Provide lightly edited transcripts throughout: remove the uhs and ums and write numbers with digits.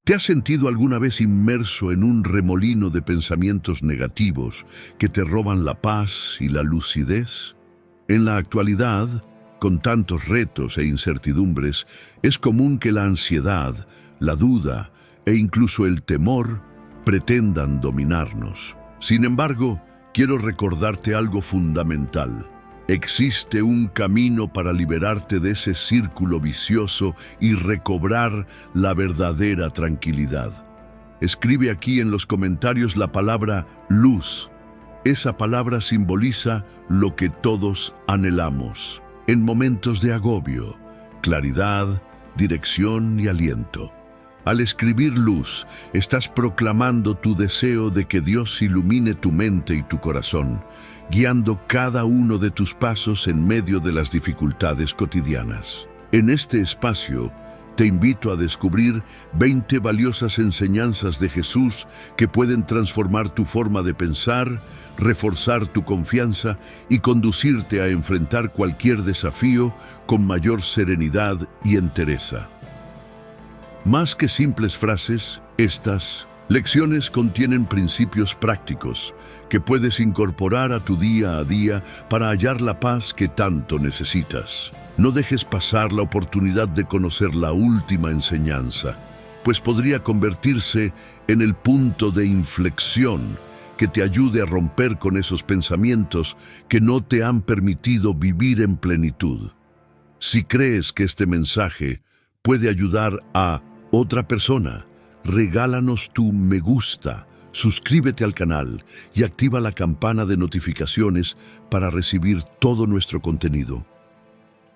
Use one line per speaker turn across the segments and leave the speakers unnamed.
¿Te has sentido alguna vez inmerso en un remolino de pensamientos negativos que te roban la paz y la lucidez? En la actualidad, con tantos retos e incertidumbres, es común que la ansiedad, la duda e incluso el temor pretendan dominarnos. Sin embargo, quiero recordarte algo fundamental. Existe un camino para liberarte de ese círculo vicioso y recobrar la verdadera tranquilidad. Escribe aquí en los comentarios la palabra luz. Esa palabra simboliza lo que todos anhelamos en momentos de agobio, claridad, dirección y aliento. Al escribir luz, estás proclamando tu deseo de que Dios ilumine tu mente y tu corazón, guiando cada uno de tus pasos en medio de las dificultades cotidianas. En este espacio, te invito a descubrir 20 valiosas enseñanzas de Jesús que pueden transformar tu forma de pensar, reforzar tu confianza y conducirte a enfrentar cualquier desafío con mayor serenidad y entereza. Más que simples frases, estas lecciones contienen principios prácticos que puedes incorporar a tu día a día para hallar la paz que tanto necesitas. No dejes pasar la oportunidad de conocer la última enseñanza, pues podría convertirse en el punto de inflexión que te ayude a romper con esos pensamientos que no te han permitido vivir en plenitud. Si crees que este mensaje puede ayudar a otra persona, regálanos tu me gusta, suscríbete al canal y activa la campana de notificaciones para recibir todo nuestro contenido.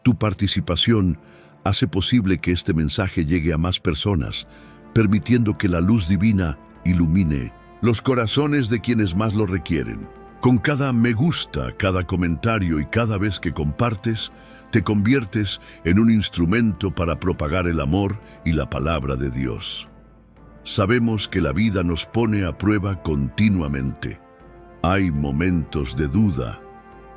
Tu participación hace posible que este mensaje llegue a más personas, permitiendo que la luz divina ilumine los corazones de quienes más lo requieren. Con cada me gusta, cada comentario y cada vez que compartes, te conviertes en un instrumento para propagar el amor y la palabra de Dios. Sabemos que la vida nos pone a prueba continuamente. Hay momentos de duda,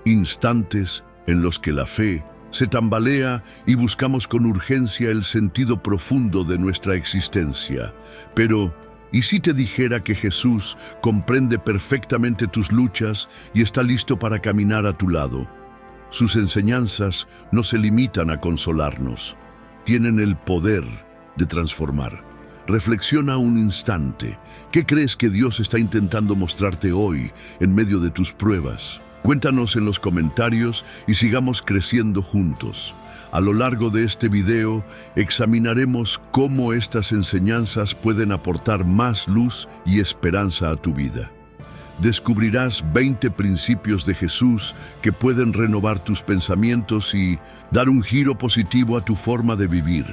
instantes en los que la fe se tambalea y buscamos con urgencia el sentido profundo de nuestra existencia. Pero, ¿y si te dijera que Jesús comprende perfectamente tus luchas y está listo para caminar a tu lado? Sus enseñanzas no se limitan a consolarnos, tienen el poder de transformar. Reflexiona un instante. ¿Qué crees que Dios está intentando mostrarte hoy en medio de tus pruebas? Cuéntanos en los comentarios y sigamos creciendo juntos. A lo largo de este video, examinaremos cómo estas enseñanzas pueden aportar más luz y esperanza a tu vida. Descubrirás 20 principios de Jesús que pueden renovar tus pensamientos y dar un giro positivo a tu forma de vivir.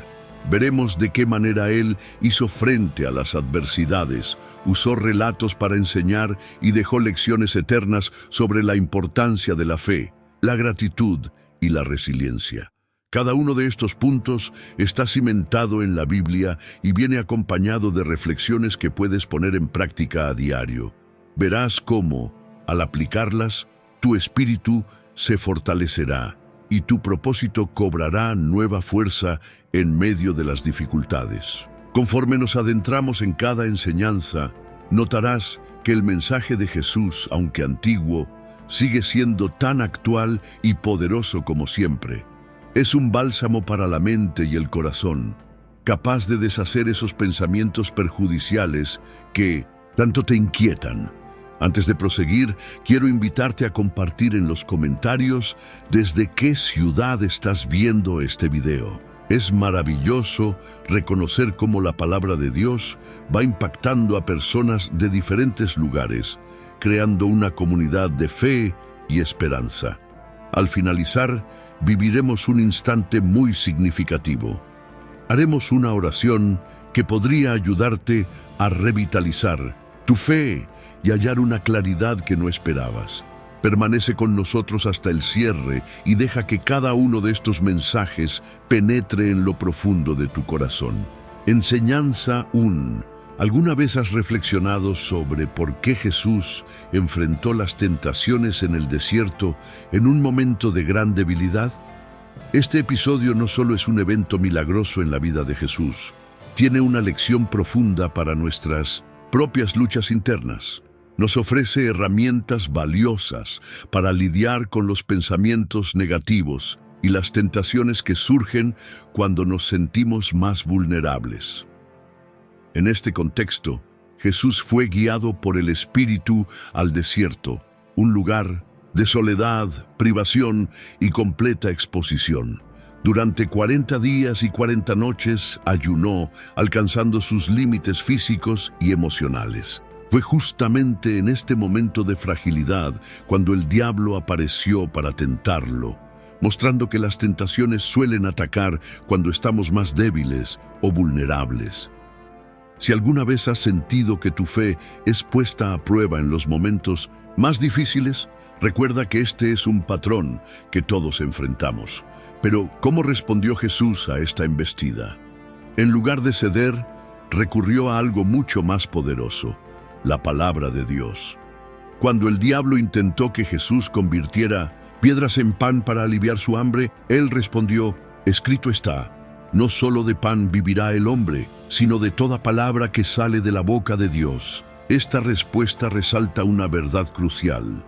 Veremos de qué manera Él hizo frente a las adversidades, usó relatos para enseñar y dejó lecciones eternas sobre la importancia de la fe, la gratitud y la resiliencia. Cada uno de estos puntos está cimentado en la Biblia y viene acompañado de reflexiones que puedes poner en práctica a diario. Verás cómo, al aplicarlas, tu espíritu se fortalecerá y tu propósito cobrará nueva fuerza en medio de las dificultades. Conforme nos adentramos en cada enseñanza, notarás que el mensaje de Jesús, aunque antiguo, sigue siendo tan actual y poderoso como siempre. Es un bálsamo para la mente y el corazón, capaz de deshacer esos pensamientos perjudiciales que tanto te inquietan. Antes de proseguir, quiero invitarte a compartir en los comentarios desde qué ciudad estás viendo este video. Es maravilloso reconocer cómo la palabra de Dios va impactando a personas de diferentes lugares, creando una comunidad de fe y esperanza. Al finalizar, viviremos un instante muy significativo. Haremos una oración que podría ayudarte a revitalizar tu fe y hallar una claridad que no esperabas. Permanece con nosotros hasta el cierre y deja que cada uno de estos mensajes penetre en lo profundo de tu corazón. Enseñanza 1. ¿Alguna vez has reflexionado sobre por qué Jesús enfrentó las tentaciones en el desierto en un momento de gran debilidad? Este episodio no solo es un evento milagroso en la vida de Jesús, tiene una lección profunda para nuestras propias luchas internas. Nos ofrece herramientas valiosas para lidiar con los pensamientos negativos y las tentaciones que surgen cuando nos sentimos más vulnerables. En este contexto, Jesús fue guiado por el Espíritu al desierto, un lugar de soledad, privación y completa exposición. Durante 40 días y 40 noches ayunó, alcanzando sus límites físicos y emocionales. Fue justamente en este momento de fragilidad cuando el diablo apareció para tentarlo, mostrando que las tentaciones suelen atacar cuando estamos más débiles o vulnerables. Si alguna vez has sentido que tu fe es puesta a prueba en los momentos más difíciles, recuerda que este es un patrón que todos enfrentamos. Pero, ¿cómo respondió Jesús a esta embestida? En lugar de ceder, recurrió a algo mucho más poderoso: la palabra de Dios. Cuando el diablo intentó que Jesús convirtiera piedras en pan para aliviar su hambre, él respondió: escrito está, no solo de pan vivirá el hombre, sino de toda palabra que sale de la boca de Dios. Esta respuesta resalta una verdad crucial.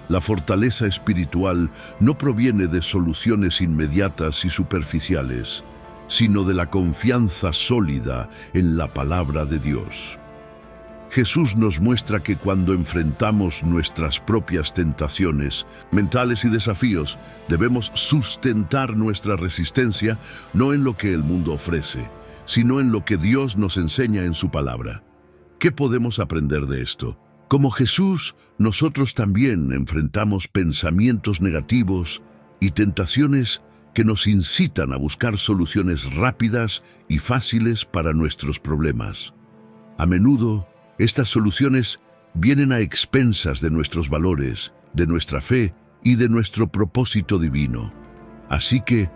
La fortaleza espiritual no proviene de soluciones inmediatas y superficiales, sino de la confianza sólida en la palabra de Dios. Jesús nos muestra que cuando enfrentamos nuestras propias tentaciones mentales y desafíos, debemos sustentar nuestra resistencia no en lo que el mundo ofrece, sino en lo que Dios nos enseña en su palabra. ¿Qué podemos aprender de esto? Como Jesús, nosotros también enfrentamos pensamientos negativos y tentaciones que nos incitan a buscar soluciones rápidas y fáciles para nuestros problemas. A menudo, estas soluciones vienen a expensas de nuestros valores, de nuestra fe y de nuestro propósito divino. Así que,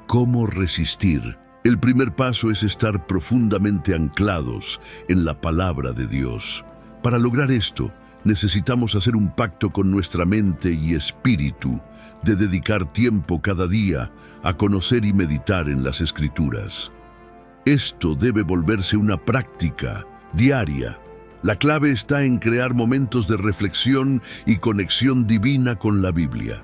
¿cómo resistir? El primer paso es estar profundamente anclados en la palabra de Dios. Para lograr esto, necesitamos hacer un pacto con nuestra mente y espíritu, de dedicar tiempo cada día a conocer y meditar en las Escrituras. Esto debe volverse una práctica diaria. La clave está en crear momentos de reflexión y conexión divina con la Biblia.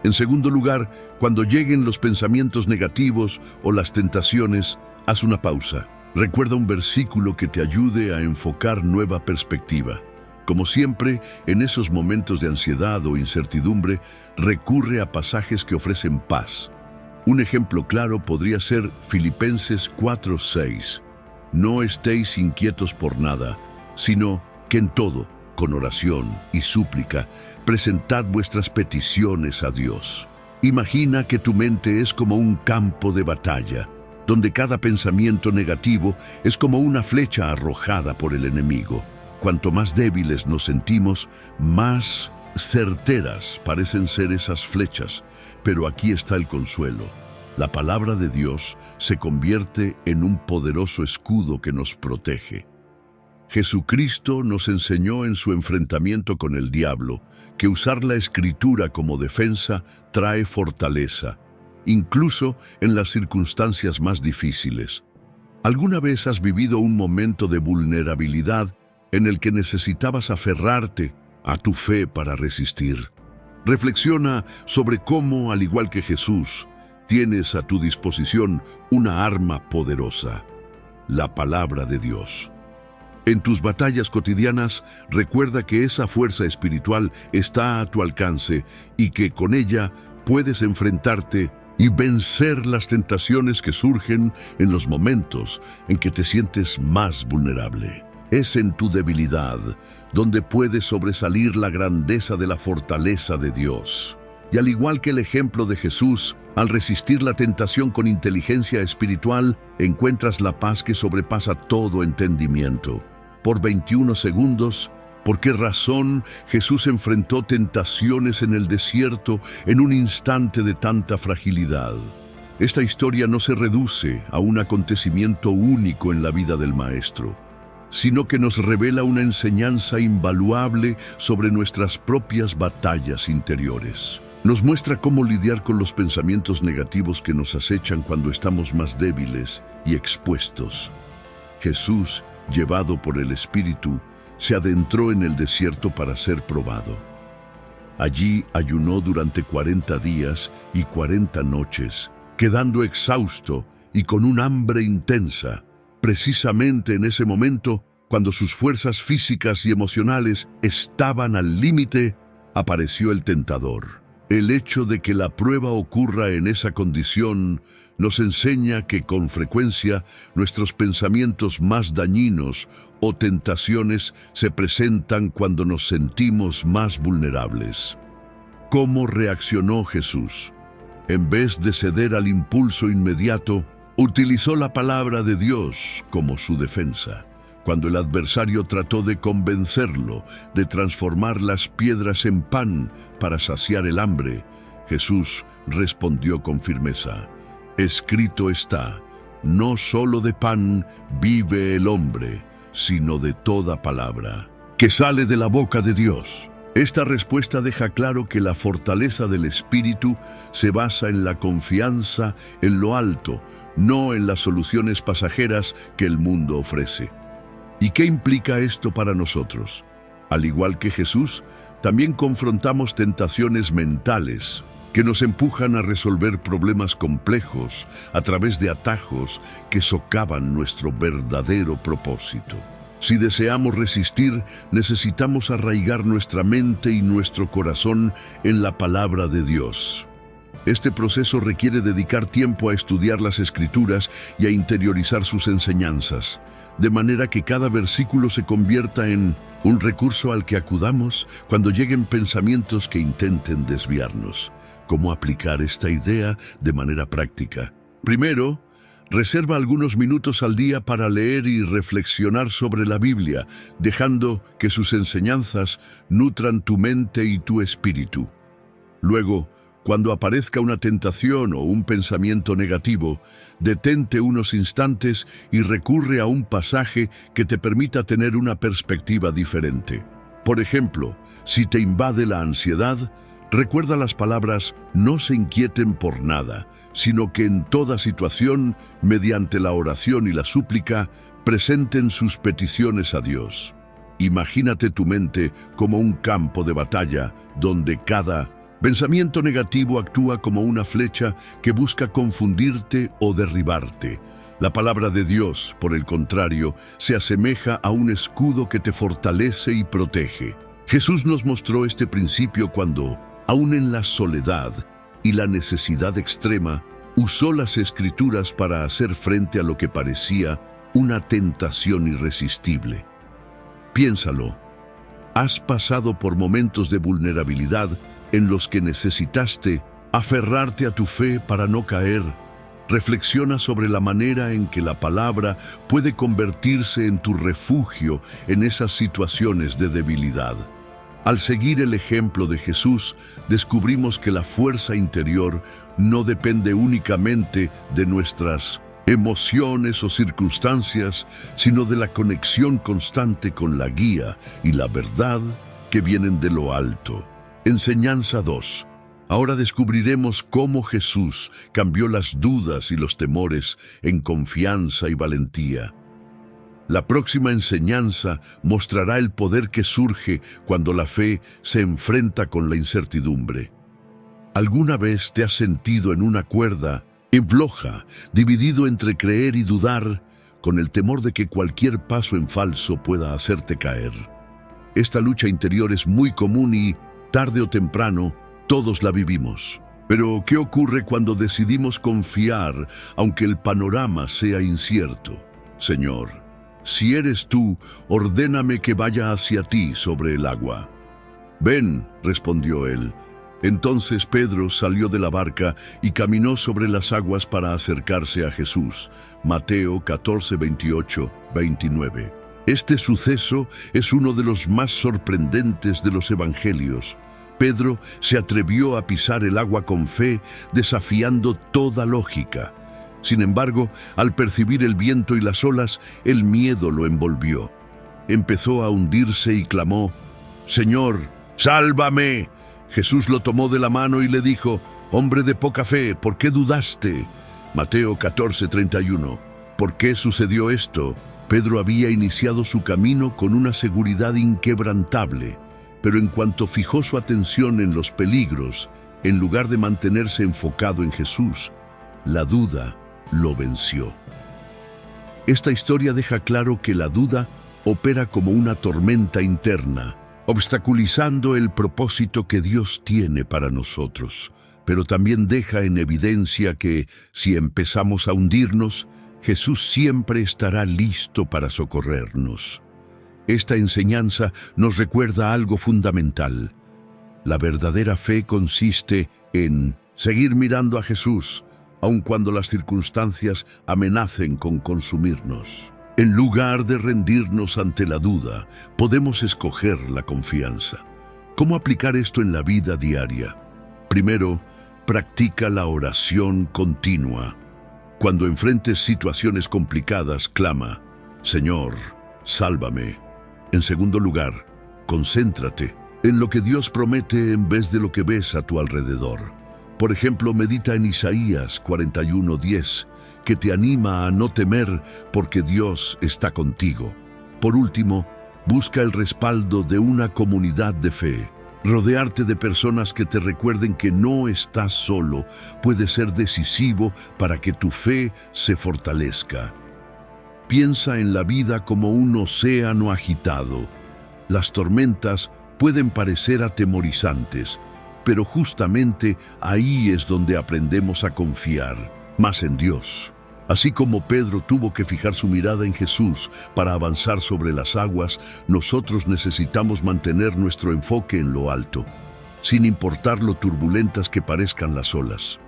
En segundo lugar, cuando lleguen los pensamientos negativos o las tentaciones, haz una pausa. Recuerda un versículo que te ayude a enfocar nueva perspectiva. Como siempre, en esos momentos de ansiedad o incertidumbre, recurre a pasajes que ofrecen paz. Un ejemplo claro podría ser Filipenses 4:6. No estéis inquietos por nada, sino que en todo, con oración y súplica, presentad vuestras peticiones a Dios. Imagina que tu mente es como un campo de batalla, donde cada pensamiento negativo es como una flecha arrojada por el enemigo. Cuanto más débiles nos sentimos, más certeras parecen ser esas flechas. Pero aquí está el consuelo. La palabra de Dios se convierte en un poderoso escudo que nos protege. Jesucristo nos enseñó en su enfrentamiento con el diablo que usar la Escritura como defensa trae fortaleza, incluso en las circunstancias más difíciles. ¿Alguna vez has vivido un momento de vulnerabilidad en el que necesitabas aferrarte a tu fe para resistir? Reflexiona sobre cómo, al igual que Jesús, tienes a tu disposición una arma poderosa: la palabra de Dios. En tus batallas cotidianas, recuerda que esa fuerza espiritual está a tu alcance y que con ella puedes enfrentarte y vencer las tentaciones que surgen en los momentos en que te sientes más vulnerable. Es en tu debilidad donde puede sobresalir la grandeza de la fortaleza de Dios. Y al igual que el ejemplo de Jesús, al resistir la tentación con inteligencia espiritual, encuentras la paz que sobrepasa todo entendimiento. Por 21 segundos, ¿por qué razón Jesús enfrentó tentaciones en el desierto en un instante de tanta fragilidad? Esta historia no se reduce a un acontecimiento único en la vida del Maestro, sino que nos revela una enseñanza invaluable sobre nuestras propias batallas interiores. Nos muestra cómo lidiar con los pensamientos negativos que nos acechan cuando estamos más débiles y expuestos. Jesús, llevado por el Espíritu, se adentró en el desierto para ser probado. Allí ayunó durante 40 días y 40 noches, quedando exhausto y con un hambre intensa. Precisamente en ese momento, cuando sus fuerzas físicas y emocionales estaban al límite, apareció el tentador. El hecho de que la prueba ocurra en esa condición nos enseña que con frecuencia nuestros pensamientos más dañinos o tentaciones se presentan cuando nos sentimos más vulnerables. ¿Cómo reaccionó Jesús? En vez de ceder al impulso inmediato, utilizó la palabra de Dios como su defensa. Cuando el adversario trató de convencerlo de transformar las piedras en pan para saciar el hambre, Jesús respondió con firmeza: escrito está, no solo de pan vive el hombre, sino de toda palabra que sale de la boca de Dios. Esta respuesta deja claro que la fortaleza del espíritu se basa en la confianza en lo alto, no en las soluciones pasajeras que el mundo ofrece. ¿Y qué implica esto para nosotros? Al igual que Jesús, también confrontamos tentaciones mentales que nos empujan a resolver problemas complejos a través de atajos que socavan nuestro verdadero propósito. Si deseamos resistir, necesitamos arraigar nuestra mente y nuestro corazón en la palabra de Dios. Este proceso requiere dedicar tiempo a estudiar las Escrituras y a interiorizar sus enseñanzas, de manera que cada versículo se convierta en un recurso al que acudamos cuando lleguen pensamientos que intenten desviarnos. ¿Cómo aplicar esta idea de manera práctica? Primero, reserva algunos minutos al día para leer y reflexionar sobre la Biblia, dejando que sus enseñanzas nutran tu mente y tu espíritu. Luego, cuando aparezca una tentación o un pensamiento negativo, detente unos instantes y recurre a un pasaje que te permita tener una perspectiva diferente. Por ejemplo, si te invade la ansiedad, recuerda las palabras: no se inquieten por nada, sino que en toda situación, mediante la oración y la súplica, presenten sus peticiones a Dios. Imagínate tu mente como un campo de batalla donde cada pensamiento negativo actúa como una flecha que busca confundirte o derribarte. La palabra de Dios, por el contrario, se asemeja a un escudo que te fortalece y protege. Jesús nos mostró este principio cuando, aun en la soledad y la necesidad extrema, usó las Escrituras para hacer frente a lo que parecía una tentación irresistible. Piénsalo. ¿Has pasado por momentos de vulnerabilidad en los que necesitaste aferrarte a tu fe para no caer? Reflexiona sobre la manera en que la palabra puede convertirse en tu refugio en esas situaciones de debilidad. Al seguir el ejemplo de Jesús, descubrimos que la fuerza interior no depende únicamente de nuestras emociones o circunstancias, sino de la conexión constante con la guía y la verdad que vienen de lo alto. Enseñanza 2. Ahora descubriremos cómo Jesús cambió las dudas y los temores en confianza y valentía. La próxima enseñanza mostrará el poder que surge cuando la fe se enfrenta con la incertidumbre. ¿Alguna vez te has sentido en una cuerda, en floja, dividido entre creer y dudar, con el temor de que cualquier paso en falso pueda hacerte caer? Esta lucha interior es muy común y, tarde o temprano, todos la vivimos. Pero, ¿qué ocurre cuando decidimos confiar, aunque el panorama sea incierto? Señor, si eres tú, ordéname que vaya hacia ti sobre el agua. Ven, respondió él. Entonces Pedro salió de la barca y caminó sobre las aguas para acercarse a Jesús. Mateo 14, 28, 29. Este suceso es uno de los más sorprendentes de los evangelios. Pedro se atrevió a pisar el agua con fe, desafiando toda lógica. Sin embargo, al percibir el viento y las olas, el miedo lo envolvió. Empezó a hundirse y clamó: «Señor, sálvame». Jesús lo tomó de la mano y le dijo: «Hombre de poca fe, ¿por qué dudaste?». Mateo 14:31. ¿Por qué sucedió esto? Pedro había iniciado su camino con una seguridad inquebrantable, pero en cuanto fijó su atención en los peligros, en lugar de mantenerse enfocado en Jesús, la duda lo venció. Esta historia deja claro que la duda opera como una tormenta interna, obstaculizando el propósito que Dios tiene para nosotros, pero también deja en evidencia que, si empezamos a hundirnos, Jesús siempre estará listo para socorrernos. Esta enseñanza nos recuerda algo fundamental. La verdadera fe consiste en seguir mirando a Jesús, aun cuando las circunstancias amenacen con consumirnos. En lugar de rendirnos ante la duda, podemos escoger la confianza. ¿Cómo aplicar esto en la vida diaria? Primero, practica la oración continua. Cuando enfrentes situaciones complicadas, clama: Señor, sálvame. En segundo lugar, concéntrate en lo que Dios promete en vez de lo que ves a tu alrededor. Por ejemplo, medita en Isaías 41:10, que te anima a no temer porque Dios está contigo. Por último, busca el respaldo de una comunidad de fe. Rodearte de personas que te recuerden que no estás solo puede ser decisivo para que tu fe se fortalezca. Piensa en la vida como un océano agitado. Las tormentas pueden parecer atemorizantes, pero justamente ahí es donde aprendemos a confiar más en Dios. Así como Pedro tuvo que fijar su mirada en Jesús para avanzar sobre las aguas, nosotros necesitamos mantener nuestro enfoque en lo alto, sin importar lo turbulentas que parezcan las olas.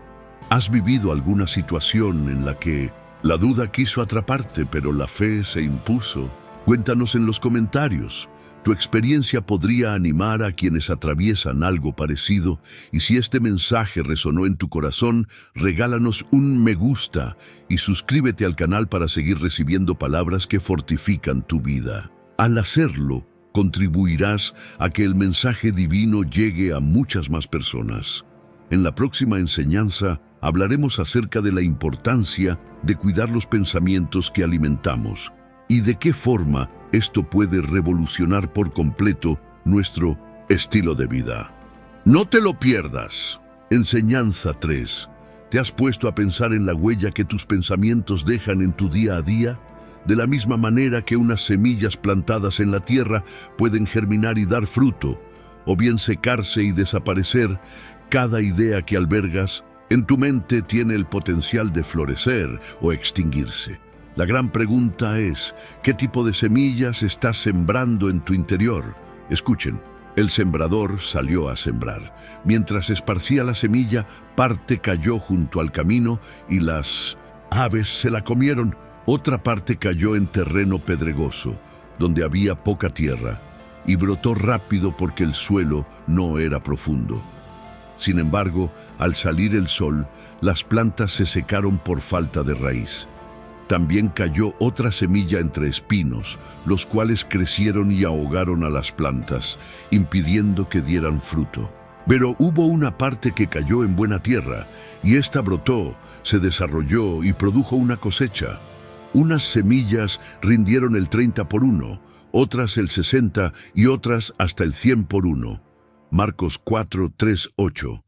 ¿Has vivido alguna situación en la que la duda quiso atraparte, pero la fe se impuso? Cuéntanos en los comentarios. Tu experiencia podría animar a quienes atraviesan algo parecido, y si este mensaje resonó en tu corazón, regálanos un me gusta y suscríbete al canal para seguir recibiendo palabras que fortifican tu vida. Al hacerlo, contribuirás a que el mensaje divino llegue a muchas más personas. En la próxima enseñanza hablaremos acerca de la importancia de cuidar los pensamientos que alimentamos y de qué forma esto puede revolucionar por completo nuestro estilo de vida. No te lo pierdas. Enseñanza 3. ¿Te has puesto a pensar en la huella que tus pensamientos dejan en tu día a día? De la misma manera que unas semillas plantadas en la tierra pueden germinar y dar fruto, o bien secarse y desaparecer, cada idea que albergas en tu mente tiene el potencial de florecer o extinguirse. La gran pregunta es, ¿qué tipo de semillas estás sembrando en tu interior? Escuchen, el sembrador salió a sembrar. Mientras esparcía la semilla, parte cayó junto al camino y las aves se la comieron. Otra parte cayó en terreno pedregoso, donde había poca tierra, y brotó rápido porque el suelo no era profundo. Sin embargo, al salir el sol, las plantas se secaron por falta de raíz. También cayó otra semilla entre espinos, los cuales crecieron y ahogaron a las plantas, impidiendo que dieran fruto. Pero hubo una parte que cayó en buena tierra, y ésta brotó, se desarrolló y produjo una cosecha. Unas semillas rindieron el 30 por 1, otras el 60 y otras hasta el 100 por 1. Marcos 4, 3, 8.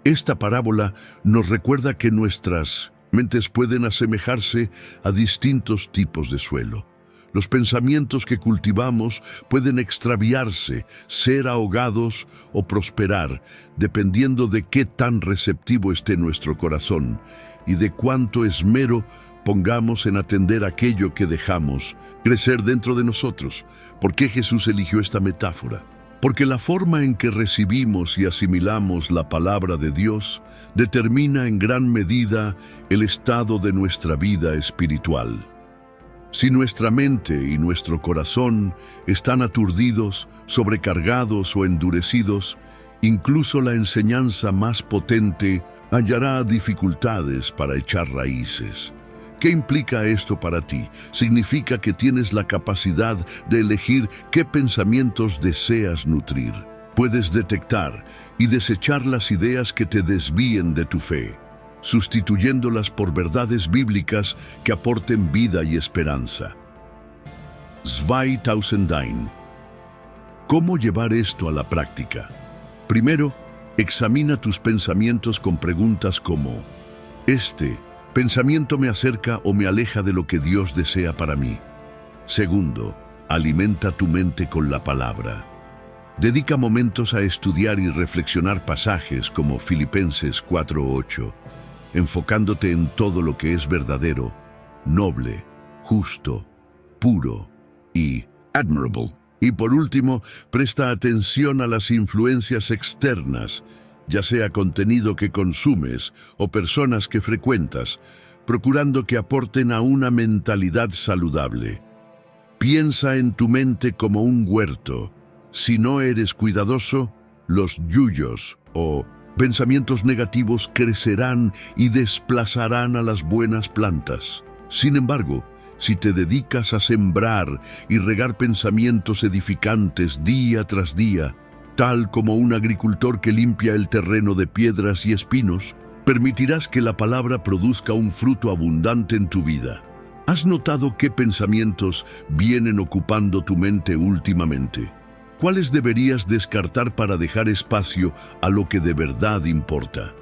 Esta parábola nos recuerda que nuestras mentes pueden asemejarse a distintos tipos de suelo. Los pensamientos que cultivamos pueden extraviarse, ser ahogados o prosperar, dependiendo de qué tan receptivo esté nuestro corazón y de cuánto esmero pongamos en atender aquello que dejamos crecer dentro de nosotros. ¿Por qué Jesús eligió esta metáfora? Porque la forma en que recibimos y asimilamos la palabra de Dios determina en gran medida el estado de nuestra vida espiritual. Si nuestra mente y nuestro corazón están aturdidos, sobrecargados o endurecidos, incluso la enseñanza más potente hallará dificultades para echar raíces. ¿Qué implica esto para ti? Significa que tienes la capacidad de elegir qué pensamientos deseas nutrir. Puedes detectar y desechar las ideas que te desvíen de tu fe, sustituyéndolas por verdades bíblicas que aporten vida y esperanza. 2009. ¿Cómo llevar esto a la práctica? Primero, examina tus pensamientos con preguntas como: ¿este pensamiento me acerca o me aleja de lo que Dios desea para mí? Segundo, alimenta tu mente con la palabra. Dedica momentos a estudiar y reflexionar pasajes como Filipenses 4:8, enfocándote en todo lo que es verdadero, noble, justo, puro y admirable. Y por último, presta atención a las influencias externas, ya sea contenido que consumes o personas que frecuentas, procurando que aporten a una mentalidad saludable. Piensa en tu mente como un huerto. Si no eres cuidadoso, los yuyos o pensamientos negativos crecerán y desplazarán a las buenas plantas. Sin embargo, si te dedicas a sembrar y regar pensamientos edificantes día tras día, tal como un agricultor que limpia el terreno de piedras y espinos, permitirás que la palabra produzca un fruto abundante en tu vida. ¿Has notado qué pensamientos vienen ocupando tu mente últimamente? ¿Cuáles deberías descartar para dejar espacio a lo que de verdad importa?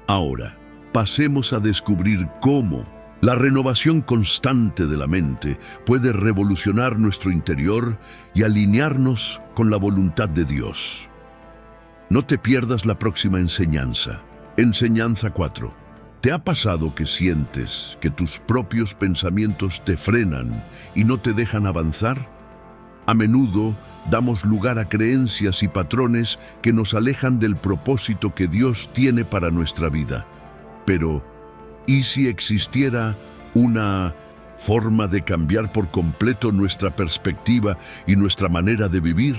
Ahora, pasemos a descubrir cómo la renovación constante de la mente puede revolucionar nuestro interior y alinearnos con la voluntad de Dios. No te pierdas la próxima enseñanza. Enseñanza 4. ¿Te ha pasado que sientes que tus propios pensamientos te frenan y no te dejan avanzar? A menudo damos lugar a creencias y patrones que nos alejan del propósito que Dios tiene para nuestra vida. Pero, ¿y si existiera una forma de cambiar por completo nuestra perspectiva y nuestra manera de vivir?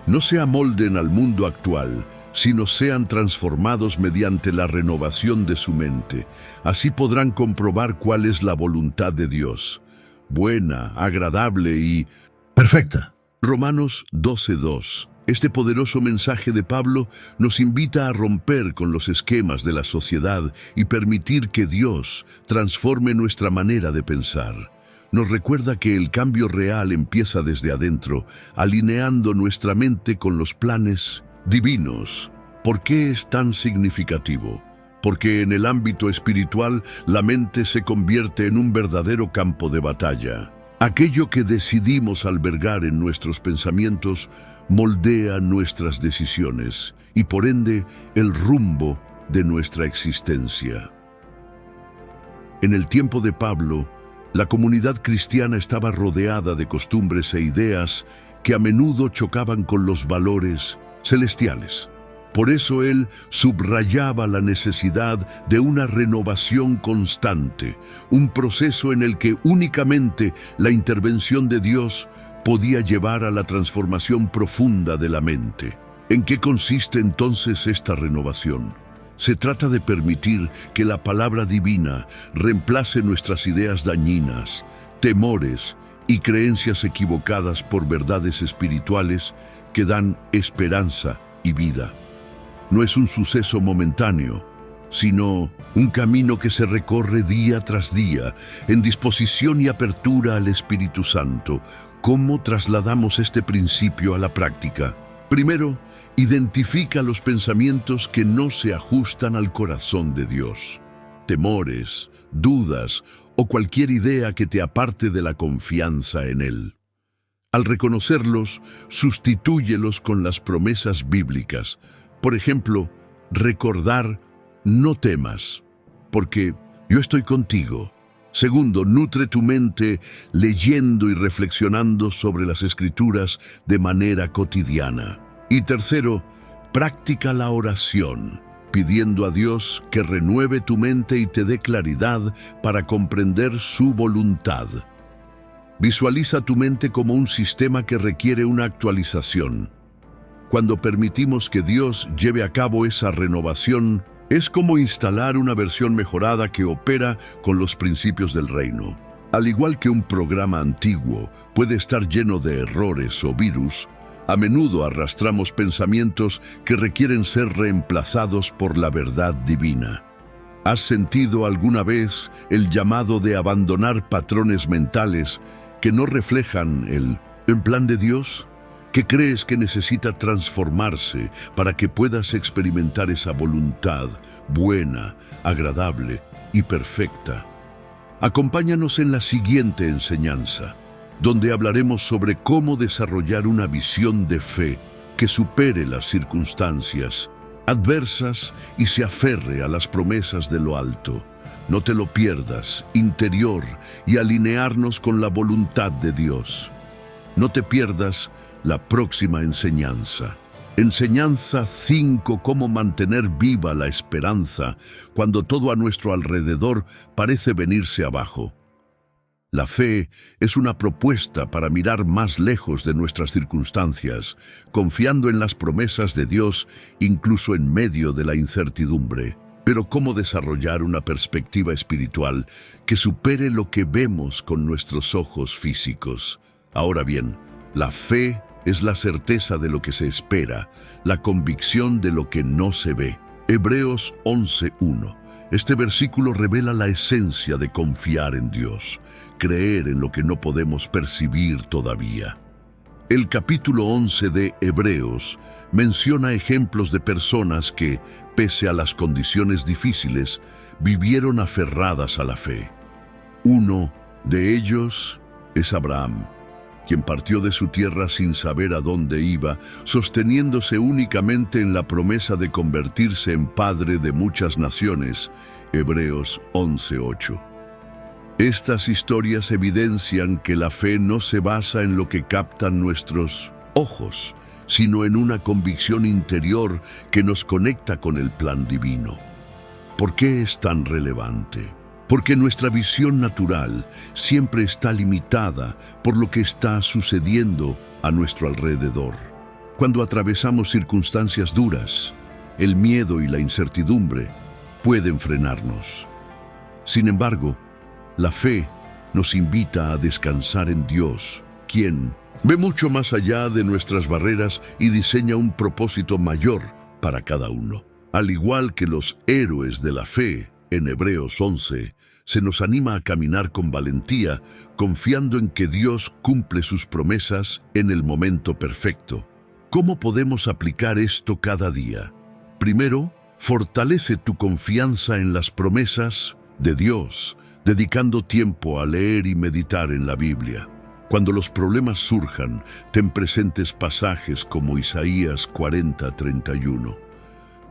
No se amolden al mundo actual, sino sean transformados mediante la renovación de su mente. Así podrán comprobar cuál es la voluntad de Dios, buena, agradable y perfecta. Romanos 12:2. Este poderoso mensaje de Pablo nos invita a romper con los esquemas de la sociedad y permitir que Dios transforme nuestra manera de pensar. Nos recuerda que el cambio real empieza desde adentro, alineando nuestra mente con los planes divinos. ¿Por qué es tan significativo? Porque en el ámbito espiritual la mente se convierte en un verdadero campo de batalla. Aquello que decidimos albergar en nuestros pensamientos moldea nuestras decisiones y por ende el rumbo de nuestra existencia. En el tiempo de Pablo, la comunidad cristiana estaba rodeada de costumbres e ideas que a menudo chocaban con los valores celestiales. Por eso él subrayaba la necesidad de una renovación constante, un proceso en el que únicamente la intervención de Dios podía llevar a la transformación profunda de la mente. ¿En qué consiste entonces esta renovación? Se trata de permitir que la palabra divina reemplace nuestras ideas dañinas, temores y creencias equivocadas por verdades espirituales que dan esperanza y vida. No es un suceso momentáneo, sino un camino que se recorre día tras día, en disposición y apertura al Espíritu Santo. ¿Cómo trasladamos este principio a la práctica? Primero, identifica los pensamientos que no se ajustan al corazón de Dios. Temores, dudas o cualquier idea que te aparte de la confianza en Él. Al reconocerlos, sustitúyelos con las promesas bíblicas. Por ejemplo, recordar: no temas, porque yo estoy contigo. Segundo, nutre tu mente leyendo y reflexionando sobre las Escrituras de manera cotidiana. Y tercero, practica la oración, pidiendo a Dios que renueve tu mente y te dé claridad para comprender su voluntad. Visualiza tu mente como un sistema que requiere una actualización. Cuando permitimos que Dios lleve a cabo esa renovación, es como instalar una versión mejorada que opera con los principios del reino. Al igual que un programa antiguo puede estar lleno de errores o virus, a menudo arrastramos pensamientos que requieren ser reemplazados por la verdad divina. ¿Has sentido alguna vez el llamado de abandonar patrones mentales que no reflejan el plan de Dios? ¿Qué crees que necesita transformarse para que puedas experimentar esa voluntad buena, agradable y perfecta? Acompáñanos en la siguiente enseñanza, donde hablaremos sobre cómo desarrollar una visión de fe que supere las circunstancias adversas y se aferre a las promesas de lo alto. No te lo pierdas, interior y alinearnos con la voluntad de Dios. No te pierdas la próxima enseñanza. Enseñanza 5: cómo mantener viva la esperanza cuando todo a nuestro alrededor parece venirse abajo. La fe es una propuesta para mirar más lejos de nuestras circunstancias, confiando en las promesas de Dios incluso en medio de la incertidumbre. Pero ¿cómo desarrollar una perspectiva espiritual que supere lo que vemos con nuestros ojos físicos? Ahora bien, la fe es la certeza de lo que se espera, la convicción de lo que no se ve. Hebreos 11:1. Este versículo revela la esencia de confiar en Dios, creer en lo que no podemos percibir todavía. El capítulo 11 de Hebreos menciona ejemplos de personas que, pese a las condiciones difíciles, vivieron aferradas a la fe. Uno de ellos es Abraham, quien partió de su tierra sin saber a dónde iba, sosteniéndose únicamente en la promesa de convertirse en padre de muchas naciones. Hebreos 11:8. Estas historias evidencian que la fe no se basa en lo que captan nuestros ojos, sino en una convicción interior que nos conecta con el plan divino. ¿Por qué es tan relevante? Porque nuestra visión natural siempre está limitada por lo que está sucediendo a nuestro alrededor. Cuando atravesamos circunstancias duras, el miedo y la incertidumbre pueden frenarnos. Sin embargo, la fe nos invita a descansar en Dios, quien ve mucho más allá de nuestras barreras y diseña un propósito mayor para cada uno. Al igual que los héroes de la fe, en Hebreos 11, se nos anima a caminar con valentía, confiando en que Dios cumple sus promesas en el momento perfecto. ¿Cómo podemos aplicar esto cada día? Primero, fortalece tu confianza en las promesas de Dios, dedicando tiempo a leer y meditar en la Biblia. Cuando los problemas surjan, ten presentes pasajes como Isaías 40:31.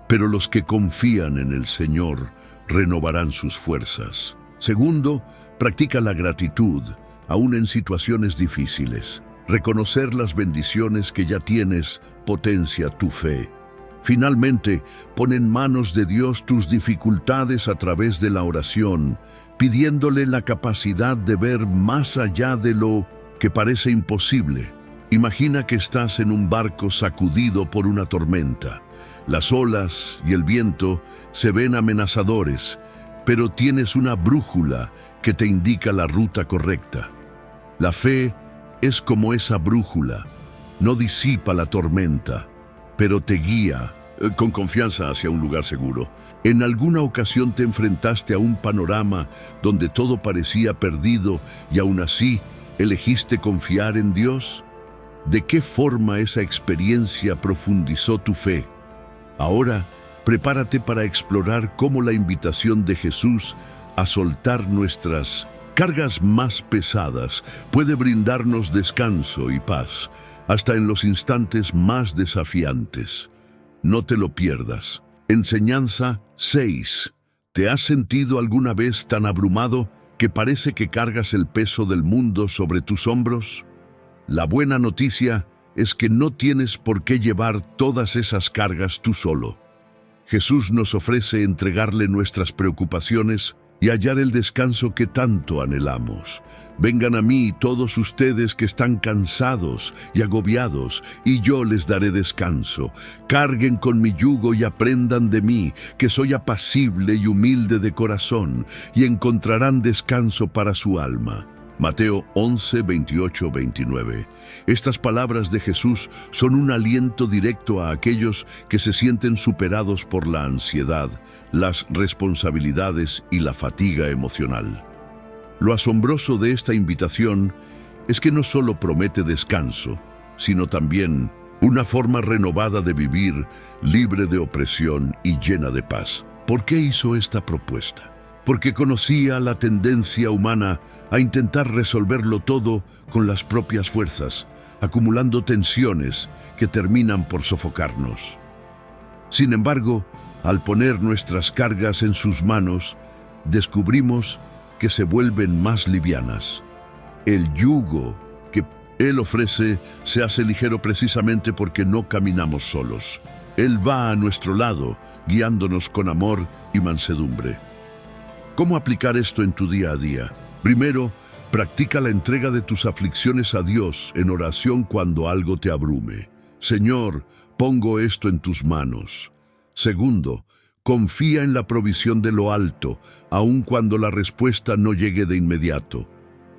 Pero los que confían en el Señor renovarán sus fuerzas. Segundo, practica la gratitud, aún en situaciones difíciles. Reconocer las bendiciones que ya tienes potencia tu fe. Finalmente, pon en manos de Dios tus dificultades a través de la oración, pidiéndole la capacidad de ver más allá de lo que parece imposible. Imagina que estás en un barco sacudido por una tormenta. Las olas y el viento se ven amenazadores, pero tienes una brújula que te indica la ruta correcta. La fe es como esa brújula. No disipa la tormenta, pero te guía con confianza hacia un lugar seguro. ¿En alguna ocasión te enfrentaste a un panorama donde todo parecía perdido y aún así elegiste confiar en Dios? ¿De qué forma esa experiencia profundizó tu fe? Ahora, prepárate para explorar cómo la invitación de Jesús a soltar nuestras cargas más pesadas puede brindarnos descanso y paz, hasta en los instantes más desafiantes. No te lo pierdas. Enseñanza 6. ¿Te has sentido alguna vez tan abrumado que parece que cargas el peso del mundo sobre tus hombros? La buena noticia es que no tienes por qué llevar todas esas cargas tú solo. Jesús nos ofrece entregarle nuestras preocupaciones y hallar el descanso que tanto anhelamos. Vengan a mí todos ustedes que están cansados y agobiados, y yo les daré descanso. Carguen con mi yugo y aprendan de mí, que soy apacible y humilde de corazón, y encontrarán descanso para su alma. Mateo 11, 28, 29. Estas palabras de Jesús son un aliento directo a aquellos que se sienten superados por la ansiedad, las responsabilidades y la fatiga emocional. Lo asombroso de esta invitación es que no solo promete descanso, sino también una forma renovada de vivir, libre de opresión y llena de paz. ¿Por qué hizo esta propuesta? Porque conocía la tendencia humana a intentar resolverlo todo con las propias fuerzas, acumulando tensiones que terminan por sofocarnos. Sin embargo, al poner nuestras cargas en sus manos, descubrimos que se vuelven más livianas. El yugo que Él ofrece se hace ligero precisamente porque no caminamos solos. Él va a nuestro lado, guiándonos con amor y mansedumbre. ¿Cómo aplicar esto en tu día a día? Primero, practica la entrega de tus aflicciones a Dios en oración cuando algo te abrume. Señor, pongo esto en tus manos. Segundo, confía en la provisión de lo alto, aun cuando la respuesta no llegue de inmediato.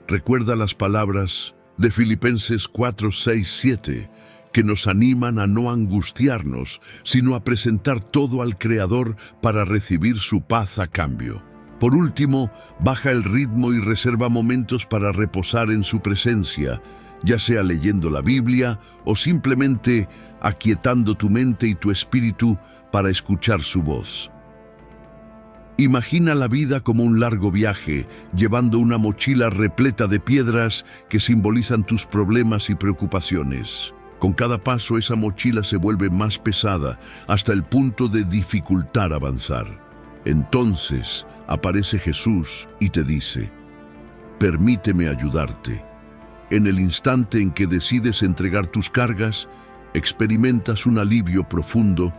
Recuerda las palabras de Filipenses 4, 6, 7, que nos animan a no angustiarnos, sino a presentar todo al Creador para recibir su paz a cambio. Por último, baja el ritmo y reserva momentos para reposar en su presencia, ya sea leyendo la Biblia o simplemente aquietando tu mente y tu espíritu para escuchar su voz. Imagina la vida como un largo viaje, llevando una mochila repleta de piedras que simbolizan tus problemas y preocupaciones. Con cada paso esa mochila se vuelve más pesada hasta el punto de dificultar avanzar. Entonces aparece Jesús y te dice: permíteme ayudarte. En el instante en que decides entregar tus cargas, experimentas un alivio profundo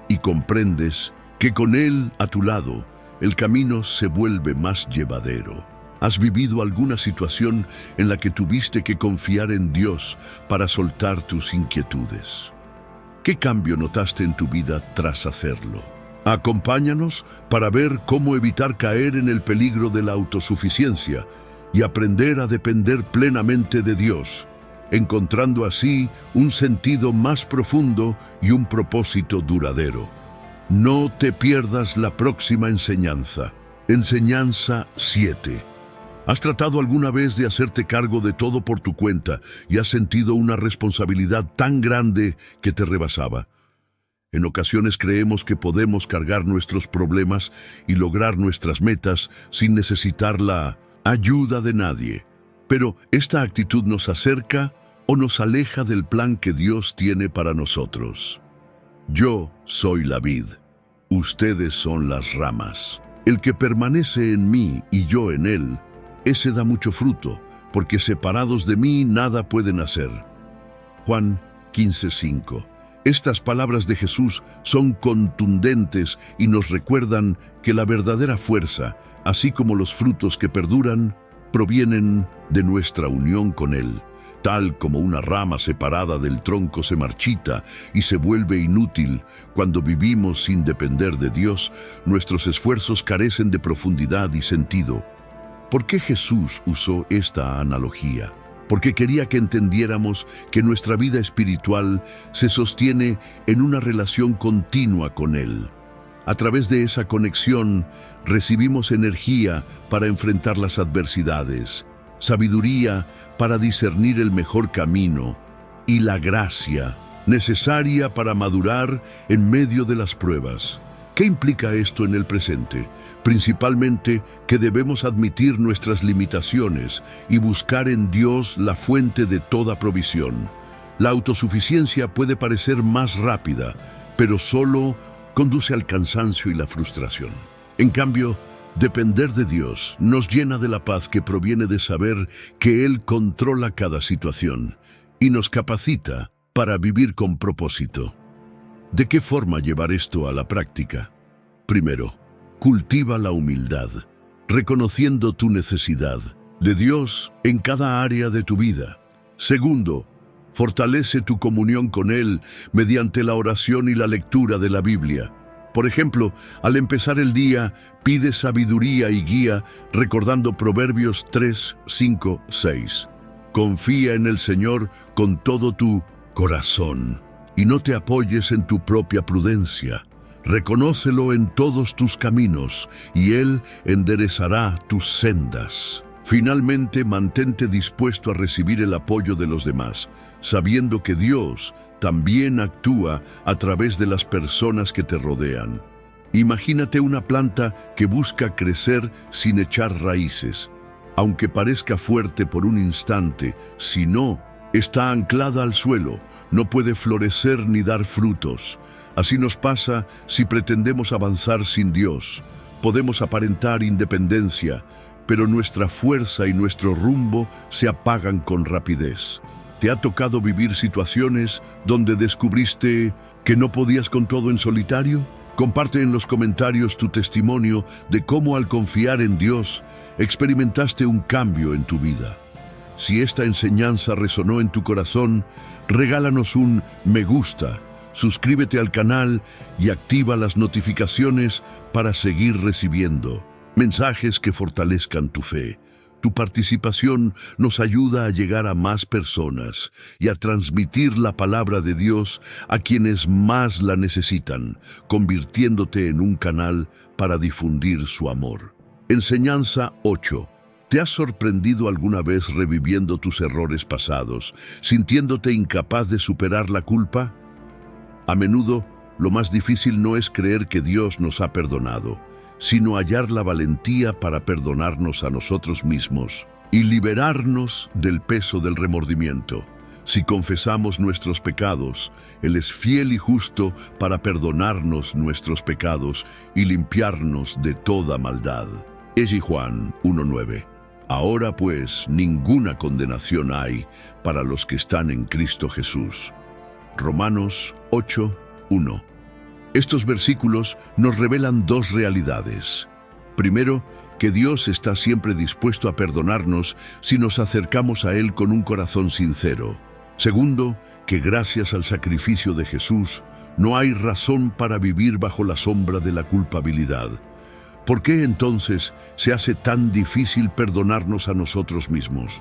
y comprendes que con Él a tu lado, el camino se vuelve más llevadero. ¿Has vivido alguna situación en la que tuviste que confiar en Dios para soltar tus inquietudes? ¿Qué cambio notaste en tu vida tras hacerlo? Acompáñanos para ver cómo evitar caer en el peligro de la autosuficiencia y aprender a depender plenamente de Dios, encontrando así un sentido más profundo y un propósito duradero. No te pierdas la próxima enseñanza. Enseñanza 7. ¿Has tratado alguna vez de hacerte cargo de todo por tu cuenta y has sentido una responsabilidad tan grande que te rebasaba? En ocasiones creemos que podemos cargar nuestros problemas y lograr nuestras metas sin necesitar la ayuda de nadie. Pero esta actitud nos acerca o nos aleja del plan que Dios tiene para nosotros. Yo soy la vid, ustedes son las ramas. El que permanece en mí y yo en él, ese da mucho fruto, porque separados de mí nada pueden hacer. Juan 15:5. Estas palabras de Jesús son contundentes y nos recuerdan que la verdadera fuerza, así como los frutos que perduran, provienen de nuestra unión con Él. Tal como una rama separada del tronco se marchita y se vuelve inútil cuando vivimos sin depender de Dios, nuestros esfuerzos carecen de profundidad y sentido. ¿Por qué Jesús usó esta analogía? Porque quería que entendiéramos que nuestra vida espiritual se sostiene en una relación continua con Él. A través de esa conexión recibimos energía para enfrentar las adversidades, sabiduría para discernir el mejor camino y la gracia necesaria para madurar en medio de las pruebas. ¿Qué implica esto en el presente? Principalmente que debemos admitir nuestras limitaciones y buscar en Dios la fuente de toda provisión. La autosuficiencia puede parecer más rápida, pero solo conduce al cansancio y la frustración. En cambio, depender de Dios nos llena de la paz que proviene de saber que Él controla cada situación y nos capacita para vivir con propósito. ¿De qué forma llevar esto a la práctica? Primero, cultiva la humildad, reconociendo tu necesidad de Dios en cada área de tu vida. Segundo, fortalece tu comunión con Él mediante la oración y la lectura de la Biblia. Por ejemplo, al empezar el día, pide sabiduría y guía recordando Proverbios 3, 5, 6. Confía en el Señor con todo tu corazón y no te apoyes en tu propia prudencia. Reconócelo en todos tus caminos y Él enderezará tus sendas. Finalmente, mantente dispuesto a recibir el apoyo de los demás, sabiendo que Dios también actúa a través de las personas que te rodean. Imagínate una planta que busca crecer sin echar raíces. Aunque parezca fuerte por un instante, si no está anclada al suelo, no puede florecer ni dar frutos. Así nos pasa si pretendemos avanzar sin Dios. Podemos aparentar independencia, pero nuestra fuerza y nuestro rumbo se apagan con rapidez. ¿Te ha tocado vivir situaciones donde descubriste que no podías con todo en solitario? Comparte en los comentarios tu testimonio de cómo al confiar en Dios experimentaste un cambio en tu vida. Si esta enseñanza resonó en tu corazón, regálanos un me gusta, suscríbete al canal y activa las notificaciones para seguir recibiendo mensajes que fortalezcan tu fe. Tu participación nos ayuda a llegar a más personas y a transmitir la palabra de Dios a quienes más la necesitan, convirtiéndote en un canal para difundir su amor. Enseñanza 8. ¿Te has sorprendido alguna vez reviviendo tus errores pasados, sintiéndote incapaz de superar la culpa? A menudo, lo más difícil no es creer que Dios nos ha perdonado, sino hallar la valentía para perdonarnos a nosotros mismos y liberarnos del peso del remordimiento. Si confesamos nuestros pecados, Él es fiel y justo para perdonarnos nuestros pecados y limpiarnos de toda maldad. Juan 1:9. Ahora pues, ninguna condenación hay para los que están en Cristo Jesús. Romanos 8:1. Estos versículos nos revelan dos realidades. Primero, que Dios está siempre dispuesto a perdonarnos si nos acercamos a Él con un corazón sincero. Segundo, que gracias al sacrificio de Jesús, no hay razón para vivir bajo la sombra de la culpabilidad. ¿Por qué entonces se hace tan difícil perdonarnos a nosotros mismos?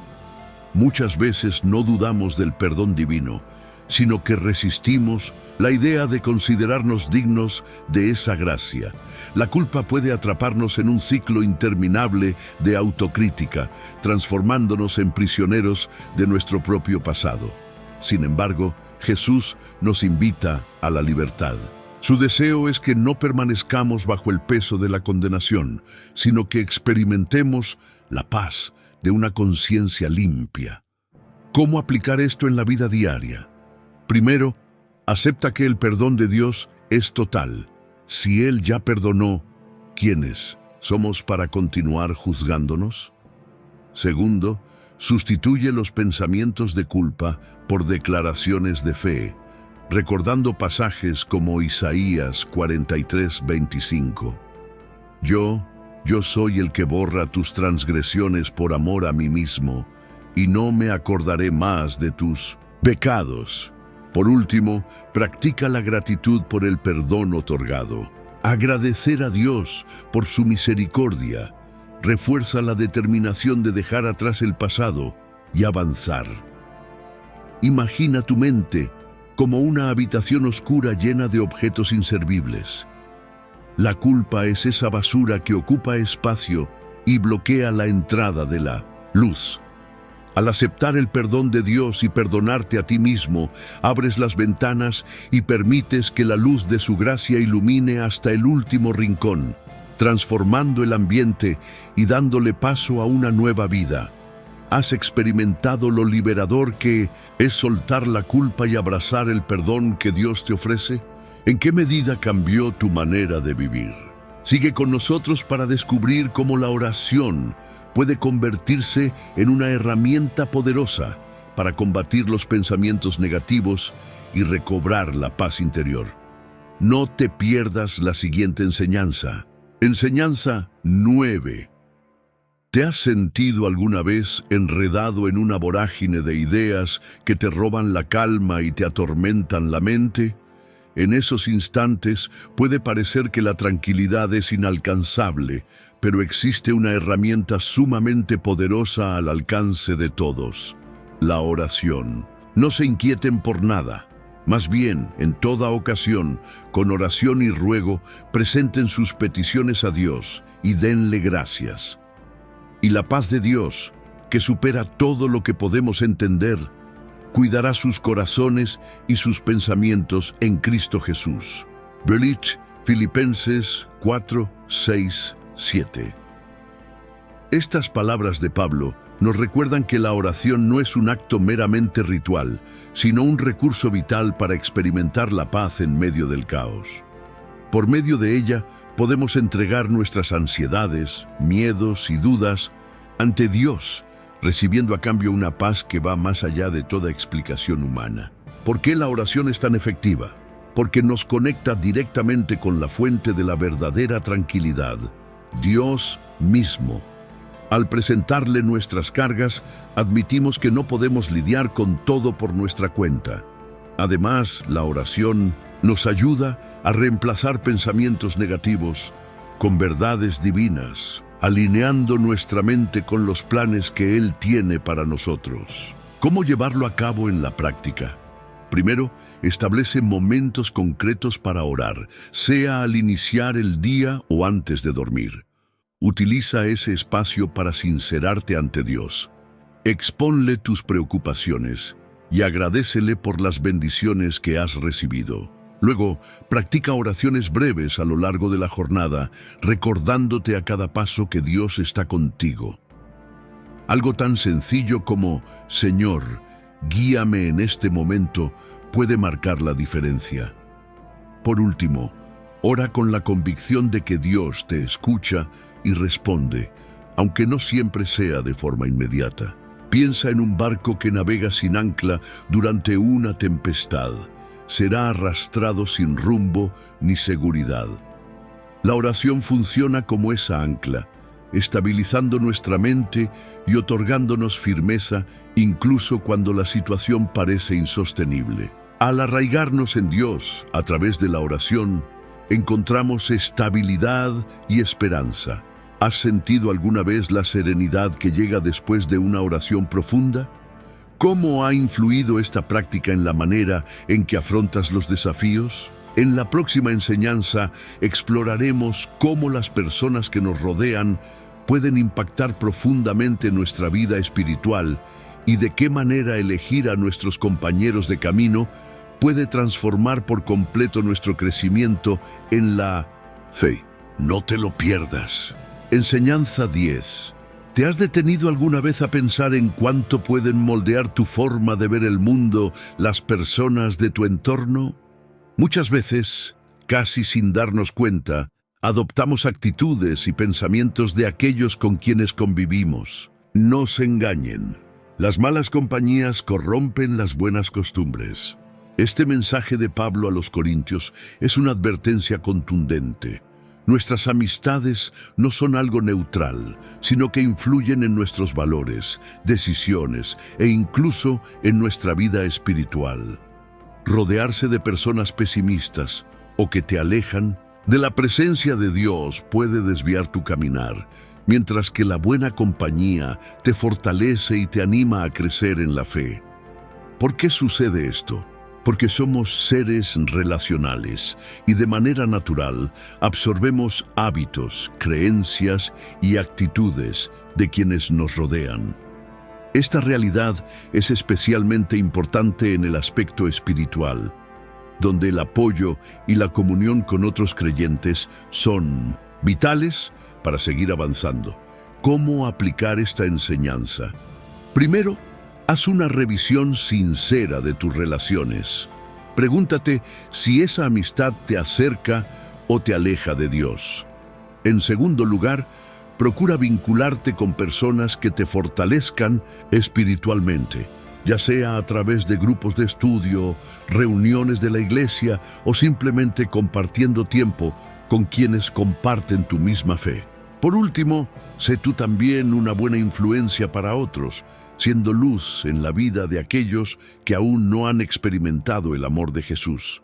Muchas veces no dudamos del perdón divino, sino que resistimos la idea de considerarnos dignos de esa gracia. La culpa puede atraparnos en un ciclo interminable de autocrítica, transformándonos en prisioneros de nuestro propio pasado. Sin embargo, Jesús nos invita a la libertad. Su deseo es que no permanezcamos bajo el peso de la condenación, sino que experimentemos la paz de una conciencia limpia. ¿Cómo aplicar esto en la vida diaria? Primero, acepta que el perdón de Dios es total. Si Él ya perdonó, ¿quiénes somos para continuar juzgándonos? Segundo, sustituye los pensamientos de culpa por declaraciones de fe, recordando pasajes como Isaías 43:25. Yo soy el que borra tus transgresiones por amor a mí mismo, y no me acordaré más de tus pecados. Por último, practica la gratitud por el perdón otorgado. Agradecer a Dios por su misericordia refuerza la determinación de dejar atrás el pasado y avanzar. Imagina tu mente como una habitación oscura llena de objetos inservibles. La culpa es esa basura que ocupa espacio y bloquea la entrada de la luz. Al aceptar el perdón de Dios y perdonarte a ti mismo, abres las ventanas y permites que la luz de su gracia ilumine hasta el último rincón, transformando el ambiente y dándole paso a una nueva vida. ¿Has experimentado lo liberador que es soltar la culpa y abrazar el perdón que Dios te ofrece? ¿En qué medida cambió tu manera de vivir? Sigue con nosotros para descubrir cómo la oración puede convertirse en una herramienta poderosa para combatir los pensamientos negativos y recobrar la paz interior. No te pierdas la siguiente enseñanza. Enseñanza 9. ¿Te has sentido alguna vez enredado en una vorágine de ideas que te roban la calma y te atormentan la mente? En esos instantes puede parecer que la tranquilidad es inalcanzable, pero existe una herramienta sumamente poderosa al alcance de todos: la oración. No se inquieten por nada. Más bien, en toda ocasión, con oración y ruego, presenten sus peticiones a Dios y denle gracias. Y la paz de Dios, que supera todo lo que podemos entender, cuidará sus corazones y sus pensamientos en Cristo Jesús. Berlich, Filipenses 4, 6, 7. Estas palabras de Pablo nos recuerdan que la oración no es un acto meramente ritual, sino un recurso vital para experimentar la paz en medio del caos. Por medio de ella, podemos entregar nuestras ansiedades, miedos y dudas ante Dios, recibiendo a cambio una paz que va más allá de toda explicación humana. ¿Por qué la oración es tan efectiva? Porque nos conecta directamente con la fuente de la verdadera tranquilidad, Dios mismo. Al presentarle nuestras cargas, admitimos que no podemos lidiar con todo por nuestra cuenta. Además, la oración nos ayuda a reemplazar pensamientos negativos con verdades divinas, alineando nuestra mente con los planes que Él tiene para nosotros. ¿Cómo llevarlo a cabo en la práctica? Primero, establece momentos concretos para orar, sea al iniciar el día o antes de dormir. Utiliza ese espacio para sincerarte ante Dios. Exponle tus preocupaciones y agradécele por las bendiciones que has recibido. Luego, practica oraciones breves a lo largo de la jornada, recordándote a cada paso que Dios está contigo. Algo tan sencillo como, Señor, guíame en este momento, puede marcar la diferencia. Por último, ora con la convicción de que Dios te escucha y responde, aunque no siempre sea de forma inmediata. Piensa en un barco que navega sin ancla durante una tempestad. Será arrastrado sin rumbo ni seguridad. La oración funciona como esa ancla, estabilizando nuestra mente y otorgándonos firmeza incluso cuando la situación parece insostenible. Al arraigarnos en Dios a través de la oración, encontramos estabilidad y esperanza. ¿Has sentido alguna vez la serenidad que llega después de una oración profunda? ¿Cómo ha influido esta práctica en la manera en que afrontas los desafíos? En la próxima enseñanza exploraremos cómo las personas que nos rodean pueden impactar profundamente nuestra vida espiritual y de qué manera elegir a nuestros compañeros de camino puede transformar por completo nuestro crecimiento en la fe. No te lo pierdas. Enseñanza 10. ¿Te has detenido alguna vez a pensar en cuánto pueden moldear tu forma de ver el mundo las personas de tu entorno? Muchas veces, casi sin darnos cuenta, adoptamos actitudes y pensamientos de aquellos con quienes convivimos. No se engañen. Las malas compañías corrompen las buenas costumbres. Este mensaje de Pablo a los Corintios es una advertencia contundente. Nuestras amistades no son algo neutral, sino que influyen en nuestros valores, decisiones e incluso en nuestra vida espiritual. Rodearse de personas pesimistas o que te alejan de la presencia de Dios puede desviar tu caminar, mientras que la buena compañía te fortalece y te anima a crecer en la fe. ¿Por qué sucede esto? Porque somos seres relacionales y de manera natural absorbemos hábitos, creencias y actitudes de quienes nos rodean. Esta realidad es especialmente importante en el aspecto espiritual, donde el apoyo y la comunión con otros creyentes son vitales para seguir avanzando. ¿Cómo aplicar esta enseñanza? Primero, haz una revisión sincera de tus relaciones. Pregúntate si esa amistad te acerca o te aleja de Dios. En segundo lugar, procura vincularte con personas que te fortalezcan espiritualmente, ya sea a través de grupos de estudio, reuniones de la iglesia o simplemente compartiendo tiempo con quienes comparten tu misma fe. Por último, sé tú también una buena influencia para otros, siendo luz en la vida de aquellos que aún no han experimentado el amor de Jesús.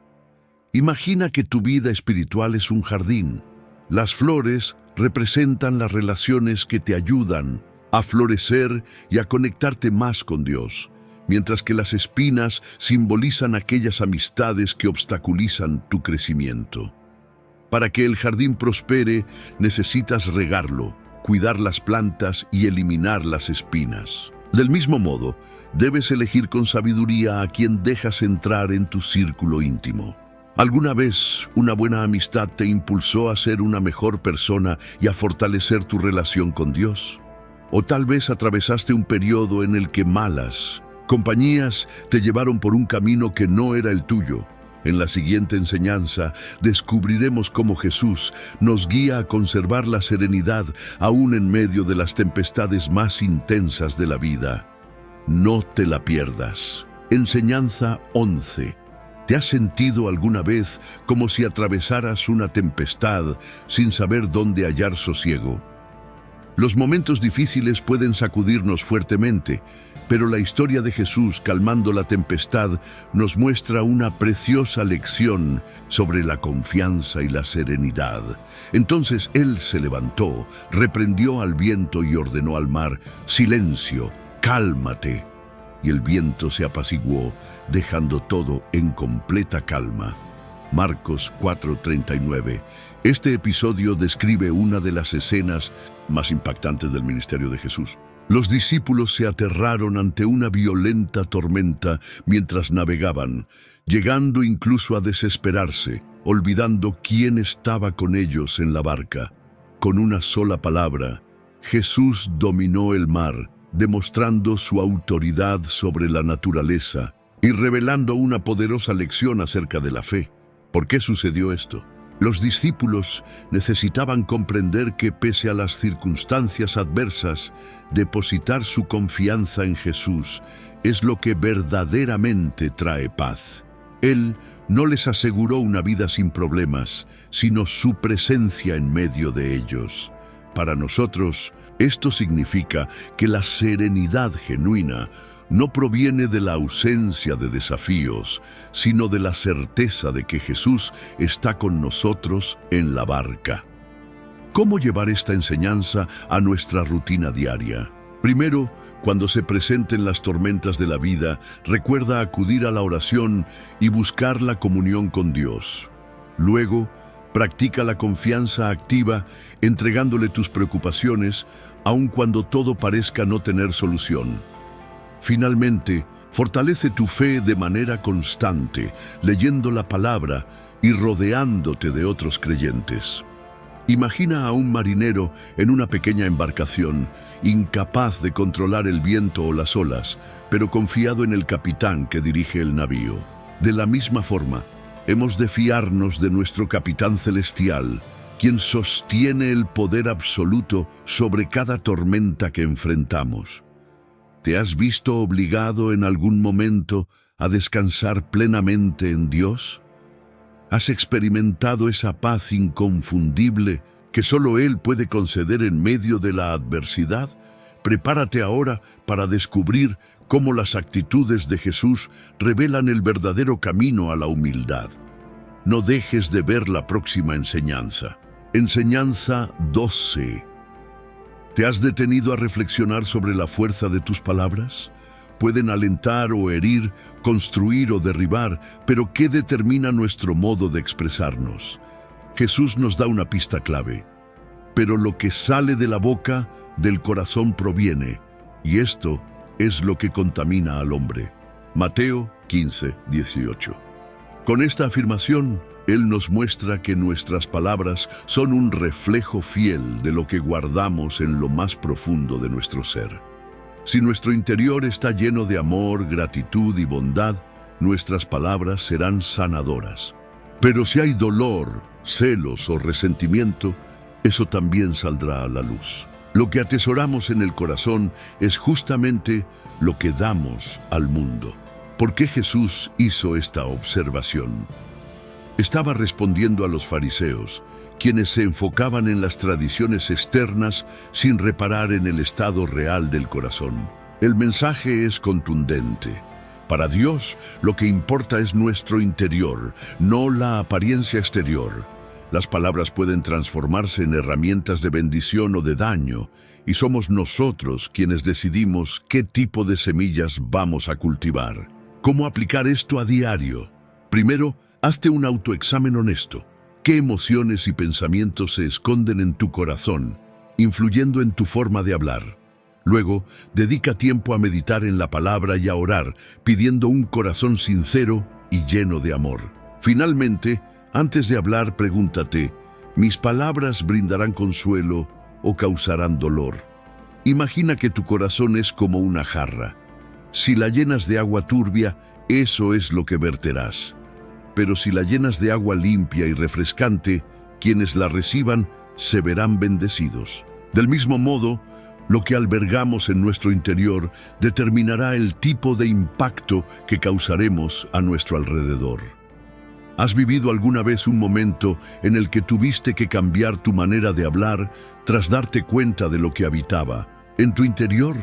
Imagina que tu vida espiritual es un jardín. Las flores representan las relaciones que te ayudan a florecer y a conectarte más con Dios, mientras que las espinas simbolizan aquellas amistades que obstaculizan tu crecimiento. Para que el jardín prospere, necesitas regarlo, cuidar las plantas y eliminar las espinas. Del mismo modo, debes elegir con sabiduría a quien dejas entrar en tu círculo íntimo. ¿Alguna vez una buena amistad te impulsó a ser una mejor persona y a fortalecer tu relación con Dios? ¿O tal vez atravesaste un periodo en el que malas compañías te llevaron por un camino que no era el tuyo? En la siguiente enseñanza descubriremos cómo Jesús nos guía a conservar la serenidad aún en medio de las tempestades más intensas de la vida. No te la pierdas. Enseñanza 11. ¿Te has sentido alguna vez como si atravesaras una tempestad sin saber dónde hallar sosiego? Los momentos difíciles pueden sacudirnos fuertemente, pero la historia de Jesús calmando la tempestad nos muestra una preciosa lección sobre la confianza y la serenidad. Entonces Él se levantó, reprendió al viento y ordenó al mar: «Silencio, cálmate». Y el viento se apaciguó, dejando todo en completa calma. Marcos 4:39. Este episodio describe una de las escenas más impactantes del ministerio de Jesús. Los discípulos se aterraron ante una violenta tormenta mientras navegaban, llegando incluso a desesperarse, olvidando quién estaba con ellos en la barca. Con una sola palabra, Jesús dominó el mar, demostrando su autoridad sobre la naturaleza y revelando una poderosa lección acerca de la fe. ¿Por qué sucedió esto? Los discípulos necesitaban comprender que, pese a las circunstancias adversas, depositar su confianza en Jesús es lo que verdaderamente trae paz. Él no les aseguró una vida sin problemas, sino su presencia en medio de ellos. Para nosotros, esto significa que la serenidad genuina no proviene de la ausencia de desafíos, sino de la certeza de que Jesús está con nosotros en la barca. ¿Cómo llevar esta enseñanza a nuestra rutina diaria? Primero, cuando se presenten las tormentas de la vida, recuerda acudir a la oración y buscar la comunión con Dios. Luego, practica la confianza activa, entregándole tus preocupaciones, aun cuando todo parezca no tener solución. Finalmente, fortalece tu fe de manera constante, leyendo la palabra y rodeándote de otros creyentes. Imagina a un marinero en una pequeña embarcación, incapaz de controlar el viento o las olas, pero confiado en el capitán que dirige el navío. De la misma forma, hemos de fiarnos de nuestro Capitán Celestial, quien sostiene el poder absoluto sobre cada tormenta que enfrentamos. ¿Te has visto obligado en algún momento a descansar plenamente en Dios? ¿Has experimentado esa paz inconfundible que solo Él puede conceder en medio de la adversidad? Prepárate ahora para descubrir cómo las actitudes de Jesús revelan el verdadero camino a la humildad. No dejes de ver la próxima enseñanza. Enseñanza 12. ¿Te has detenido a reflexionar sobre la fuerza de tus palabras? Pueden alentar o herir, construir o derribar, pero ¿qué determina nuestro modo de expresarnos? Jesús nos da una pista clave. Pero lo que sale de la boca, del corazón proviene, y esto es lo que contamina al hombre. Mateo 15:18. Con esta afirmación, Él nos muestra que nuestras palabras son un reflejo fiel de lo que guardamos en lo más profundo de nuestro ser. Si nuestro interior está lleno de amor, gratitud y bondad, nuestras palabras serán sanadoras. Pero si hay dolor, celos o resentimiento, eso también saldrá a la luz. Lo que atesoramos en el corazón es justamente lo que damos al mundo. ¿Por qué Jesús hizo esta observación? Estaba respondiendo a los fariseos, quienes se enfocaban en las tradiciones externas sin reparar en el estado real del corazón. El mensaje es contundente. Para Dios, lo que importa es nuestro interior, no la apariencia exterior. Las palabras pueden transformarse en herramientas de bendición o de daño, y somos nosotros quienes decidimos qué tipo de semillas vamos a cultivar. ¿Cómo aplicar esto a diario? Primero, hazte un autoexamen honesto. ¿Qué emociones y pensamientos se esconden en tu corazón? influyendo en tu forma de hablar. Luego, dedica tiempo a meditar en la palabra y a orar, pidiendo un corazón sincero y lleno de amor. Finalmente, antes de hablar, pregúntate, ¿mis palabras brindarán consuelo o causarán dolor? Imagina que tu corazón es como una jarra. Si la llenas de agua turbia, eso es lo que verterás. Pero si la llenas de agua limpia y refrescante, quienes la reciban se verán bendecidos. Del mismo modo, lo que albergamos en nuestro interior determinará el tipo de impacto que causaremos a nuestro alrededor. ¿Has vivido alguna vez un momento en el que tuviste que cambiar tu manera de hablar tras darte cuenta de lo que habitaba en tu interior?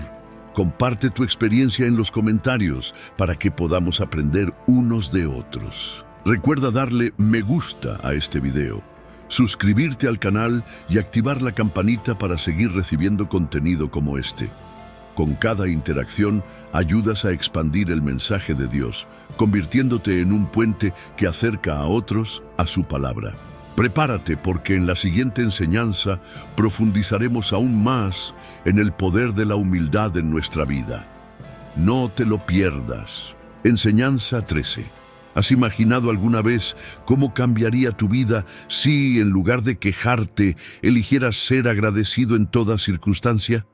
Comparte tu experiencia en los comentarios para que podamos aprender unos de otros. Recuerda darle me gusta a este video, suscribirte al canal y activar la campanita para seguir recibiendo contenido como este. Con cada interacción ayudas a expandir el mensaje de Dios, convirtiéndote en un puente que acerca a otros a su palabra. Prepárate porque en la siguiente enseñanza profundizaremos aún más en el poder de la humildad en nuestra vida. No te lo pierdas. Enseñanza 13. ¿Has imaginado alguna vez cómo cambiaría tu vida si, en lugar de quejarte, eligieras ser agradecido en toda circunstancia?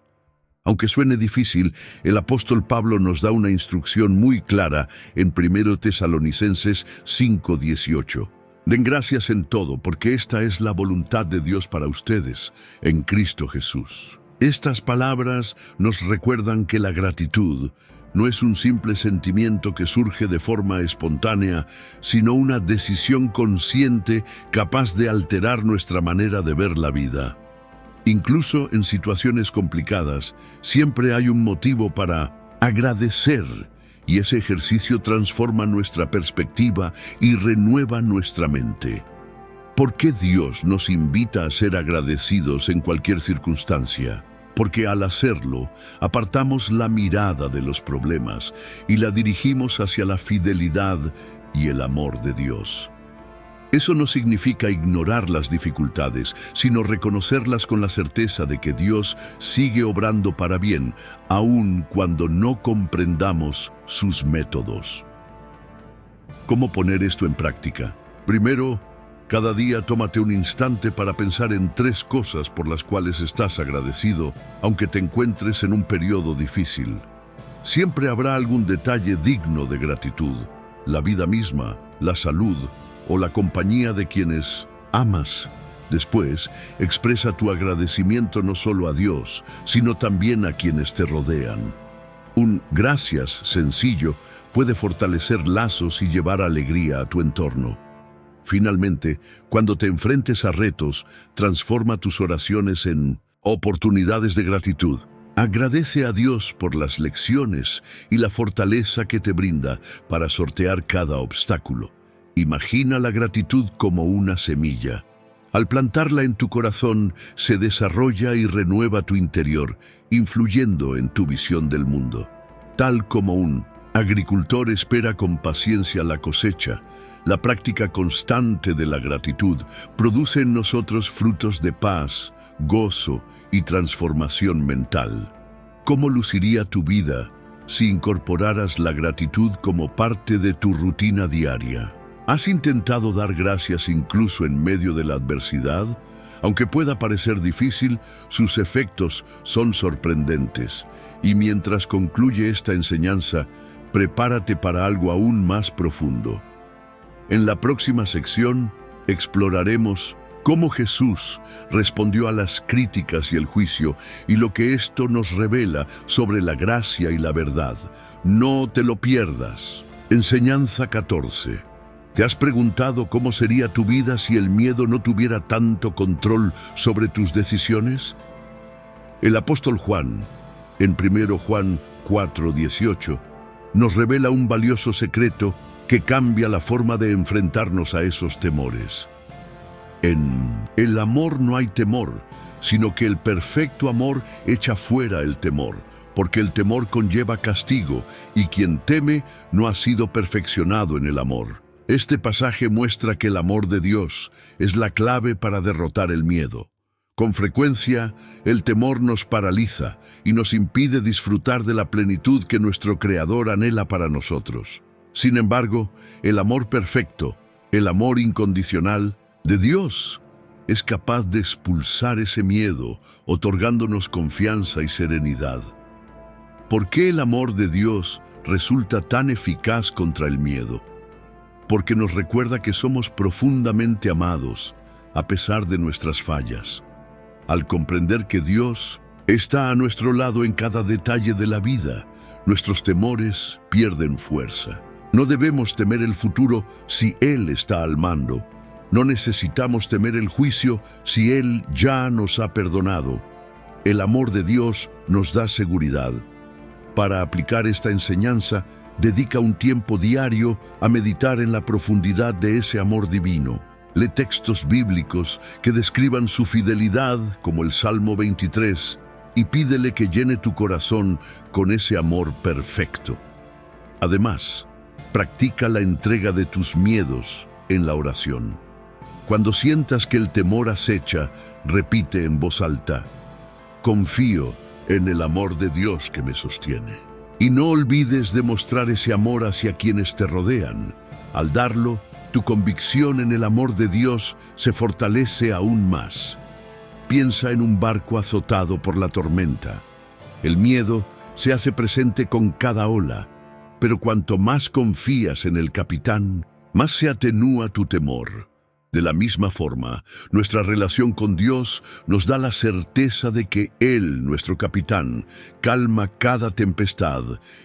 Aunque suene difícil, el apóstol Pablo nos da una instrucción muy clara en 1 Tesalonicenses 5:18. Den gracias en todo, porque esta es la voluntad de Dios para ustedes, en Cristo Jesús. Estas palabras nos recuerdan que la gratitud no es un simple sentimiento que surge de forma espontánea, sino una decisión consciente capaz de alterar nuestra manera de ver la vida. Incluso en situaciones complicadas, siempre hay un motivo para agradecer, y ese ejercicio transforma nuestra perspectiva y renueva nuestra mente. ¿Por qué Dios nos invita a ser agradecidos en cualquier circunstancia? Porque al hacerlo, apartamos la mirada de los problemas y la dirigimos hacia la fidelidad y el amor de Dios. Eso no significa ignorar las dificultades, sino reconocerlas con la certeza de que Dios sigue obrando para bien, aun cuando no comprendamos sus métodos. ¿Cómo poner esto en práctica? Primero, cada día tómate un instante para pensar en 3 cosas por las cuales estás agradecido, aunque te encuentres en un periodo difícil. Siempre habrá algún detalle digno de gratitud: la vida misma, la salud o la compañía de quienes amas. Después, expresa tu agradecimiento no solo a Dios, sino también a quienes te rodean. Un gracias sencillo puede fortalecer lazos y llevar alegría a tu entorno. Finalmente, cuando te enfrentes a retos, transforma tus oraciones en oportunidades de gratitud. Agradece a Dios por las lecciones y la fortaleza que te brinda para sortear cada obstáculo. Imagina la gratitud como una semilla. Al plantarla en tu corazón, se desarrolla y renueva tu interior, influyendo en tu visión del mundo. Tal como un agricultor espera con paciencia la cosecha, la práctica constante de la gratitud produce en nosotros frutos de paz, gozo y transformación mental. ¿Cómo luciría tu vida si incorporaras la gratitud como parte de tu rutina diaria? ¿Has intentado dar gracias incluso en medio de la adversidad? Aunque pueda parecer difícil, sus efectos son sorprendentes. Y mientras concluye esta enseñanza, prepárate para algo aún más profundo. En la próxima sección, exploraremos cómo Jesús respondió a las críticas y el juicio y lo que esto nos revela sobre la gracia y la verdad. No te lo pierdas. Enseñanza 14. ¿Te has preguntado cómo sería tu vida si el miedo no tuviera tanto control sobre tus decisiones? El apóstol Juan, en 1 Juan 4:18, nos revela un valioso secreto que cambia la forma de enfrentarnos a esos temores. En el amor no hay temor, sino que el perfecto amor echa fuera el temor, porque el temor conlleva castigo, y quien teme no ha sido perfeccionado en el amor. Este pasaje muestra que el amor de Dios es la clave para derrotar el miedo. Con frecuencia, el temor nos paraliza y nos impide disfrutar de la plenitud que nuestro Creador anhela para nosotros. Sin embargo, el amor perfecto, el amor incondicional de Dios, es capaz de expulsar ese miedo, otorgándonos confianza y serenidad. ¿Por qué el amor de Dios resulta tan eficaz contra el miedo? Porque nos recuerda que somos profundamente amados, a pesar de nuestras fallas. Al comprender que Dios está a nuestro lado en cada detalle de la vida, nuestros temores pierden fuerza. No debemos temer el futuro si Él está al mando. No necesitamos temer el juicio si Él ya nos ha perdonado. El amor de Dios nos da seguridad. Para aplicar esta enseñanza, dedica un tiempo diario a meditar en la profundidad de ese amor divino. Lee textos bíblicos que describan su fidelidad, como el Salmo 23, y pídele que llene tu corazón con ese amor perfecto. Además, practica la entrega de tus miedos en la oración. Cuando sientas que el temor acecha, repite en voz alta: confío en el amor de Dios que me sostiene. Y no olvides demostrar ese amor hacia quienes te rodean. Al darlo, tu convicción en el amor de Dios se fortalece aún más. Piensa en un barco azotado por la tormenta. El miedo se hace presente con cada ola, pero cuanto más confías en el capitán, más se atenúa tu temor. De la misma forma, nuestra relación con Dios nos da la certeza de que Él, nuestro capitán, calma cada tempestad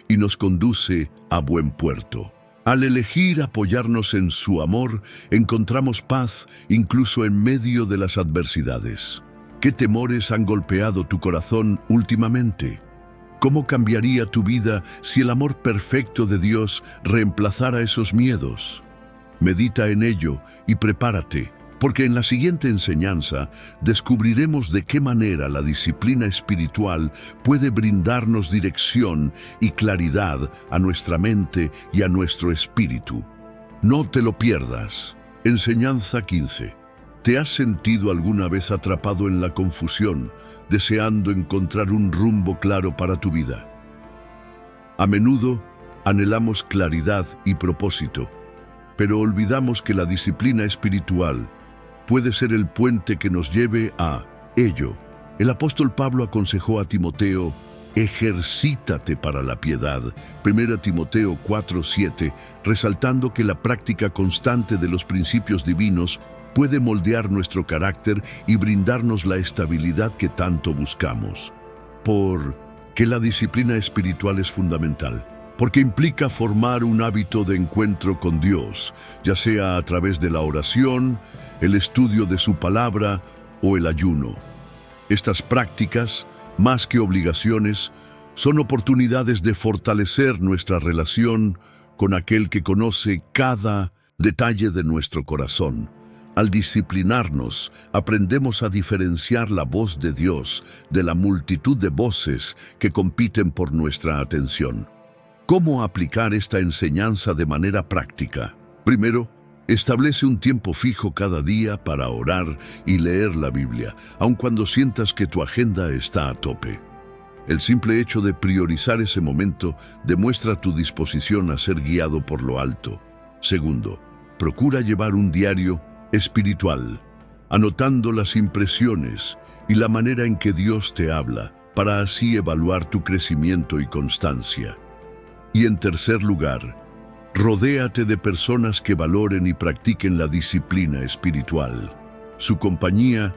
y nos conduce a buen puerto. Al elegir apoyarnos en su amor, encontramos paz incluso en medio de las adversidades. ¿Qué temores han golpeado tu corazón últimamente? ¿Cómo cambiaría tu vida si el amor perfecto de Dios reemplazara esos miedos? Medita en ello y prepárate, porque en la siguiente enseñanza descubriremos de qué manera la disciplina espiritual puede brindarnos dirección y claridad a nuestra mente y a nuestro espíritu. No te lo pierdas. Enseñanza 15. ¿Te has sentido alguna vez atrapado en la confusión, deseando encontrar un rumbo claro para tu vida? A menudo anhelamos claridad y propósito, pero olvidamos que la disciplina espiritual puede ser el puente que nos lleve a ello. El apóstol Pablo aconsejó a Timoteo: ejercítate para la piedad. 1 Timoteo 4:7, resaltando que la práctica constante de los principios divinos puede moldear nuestro carácter y brindarnos la estabilidad que tanto buscamos. ¿Por qué la disciplina espiritual es fundamental? Porque implica formar un hábito de encuentro con Dios, ya sea a través de la oración, el estudio de su palabra o el ayuno. Estas prácticas, más que obligaciones, son oportunidades de fortalecer nuestra relación con aquel que conoce cada detalle de nuestro corazón. Al disciplinarnos, aprendemos a diferenciar la voz de Dios de la multitud de voces que compiten por nuestra atención. ¿Cómo aplicar esta enseñanza de manera práctica? Primero, establece un tiempo fijo cada día para orar y leer la Biblia, aun cuando sientas que tu agenda está a tope. El simple hecho de priorizar ese momento demuestra tu disposición a ser guiado por lo alto. Segundo, procura llevar un diario espiritual, anotando las impresiones y la manera en que Dios te habla, para así evaluar tu crecimiento y constancia. Y en tercer lugar, rodéate de personas que valoren y practiquen la disciplina espiritual. Su compañía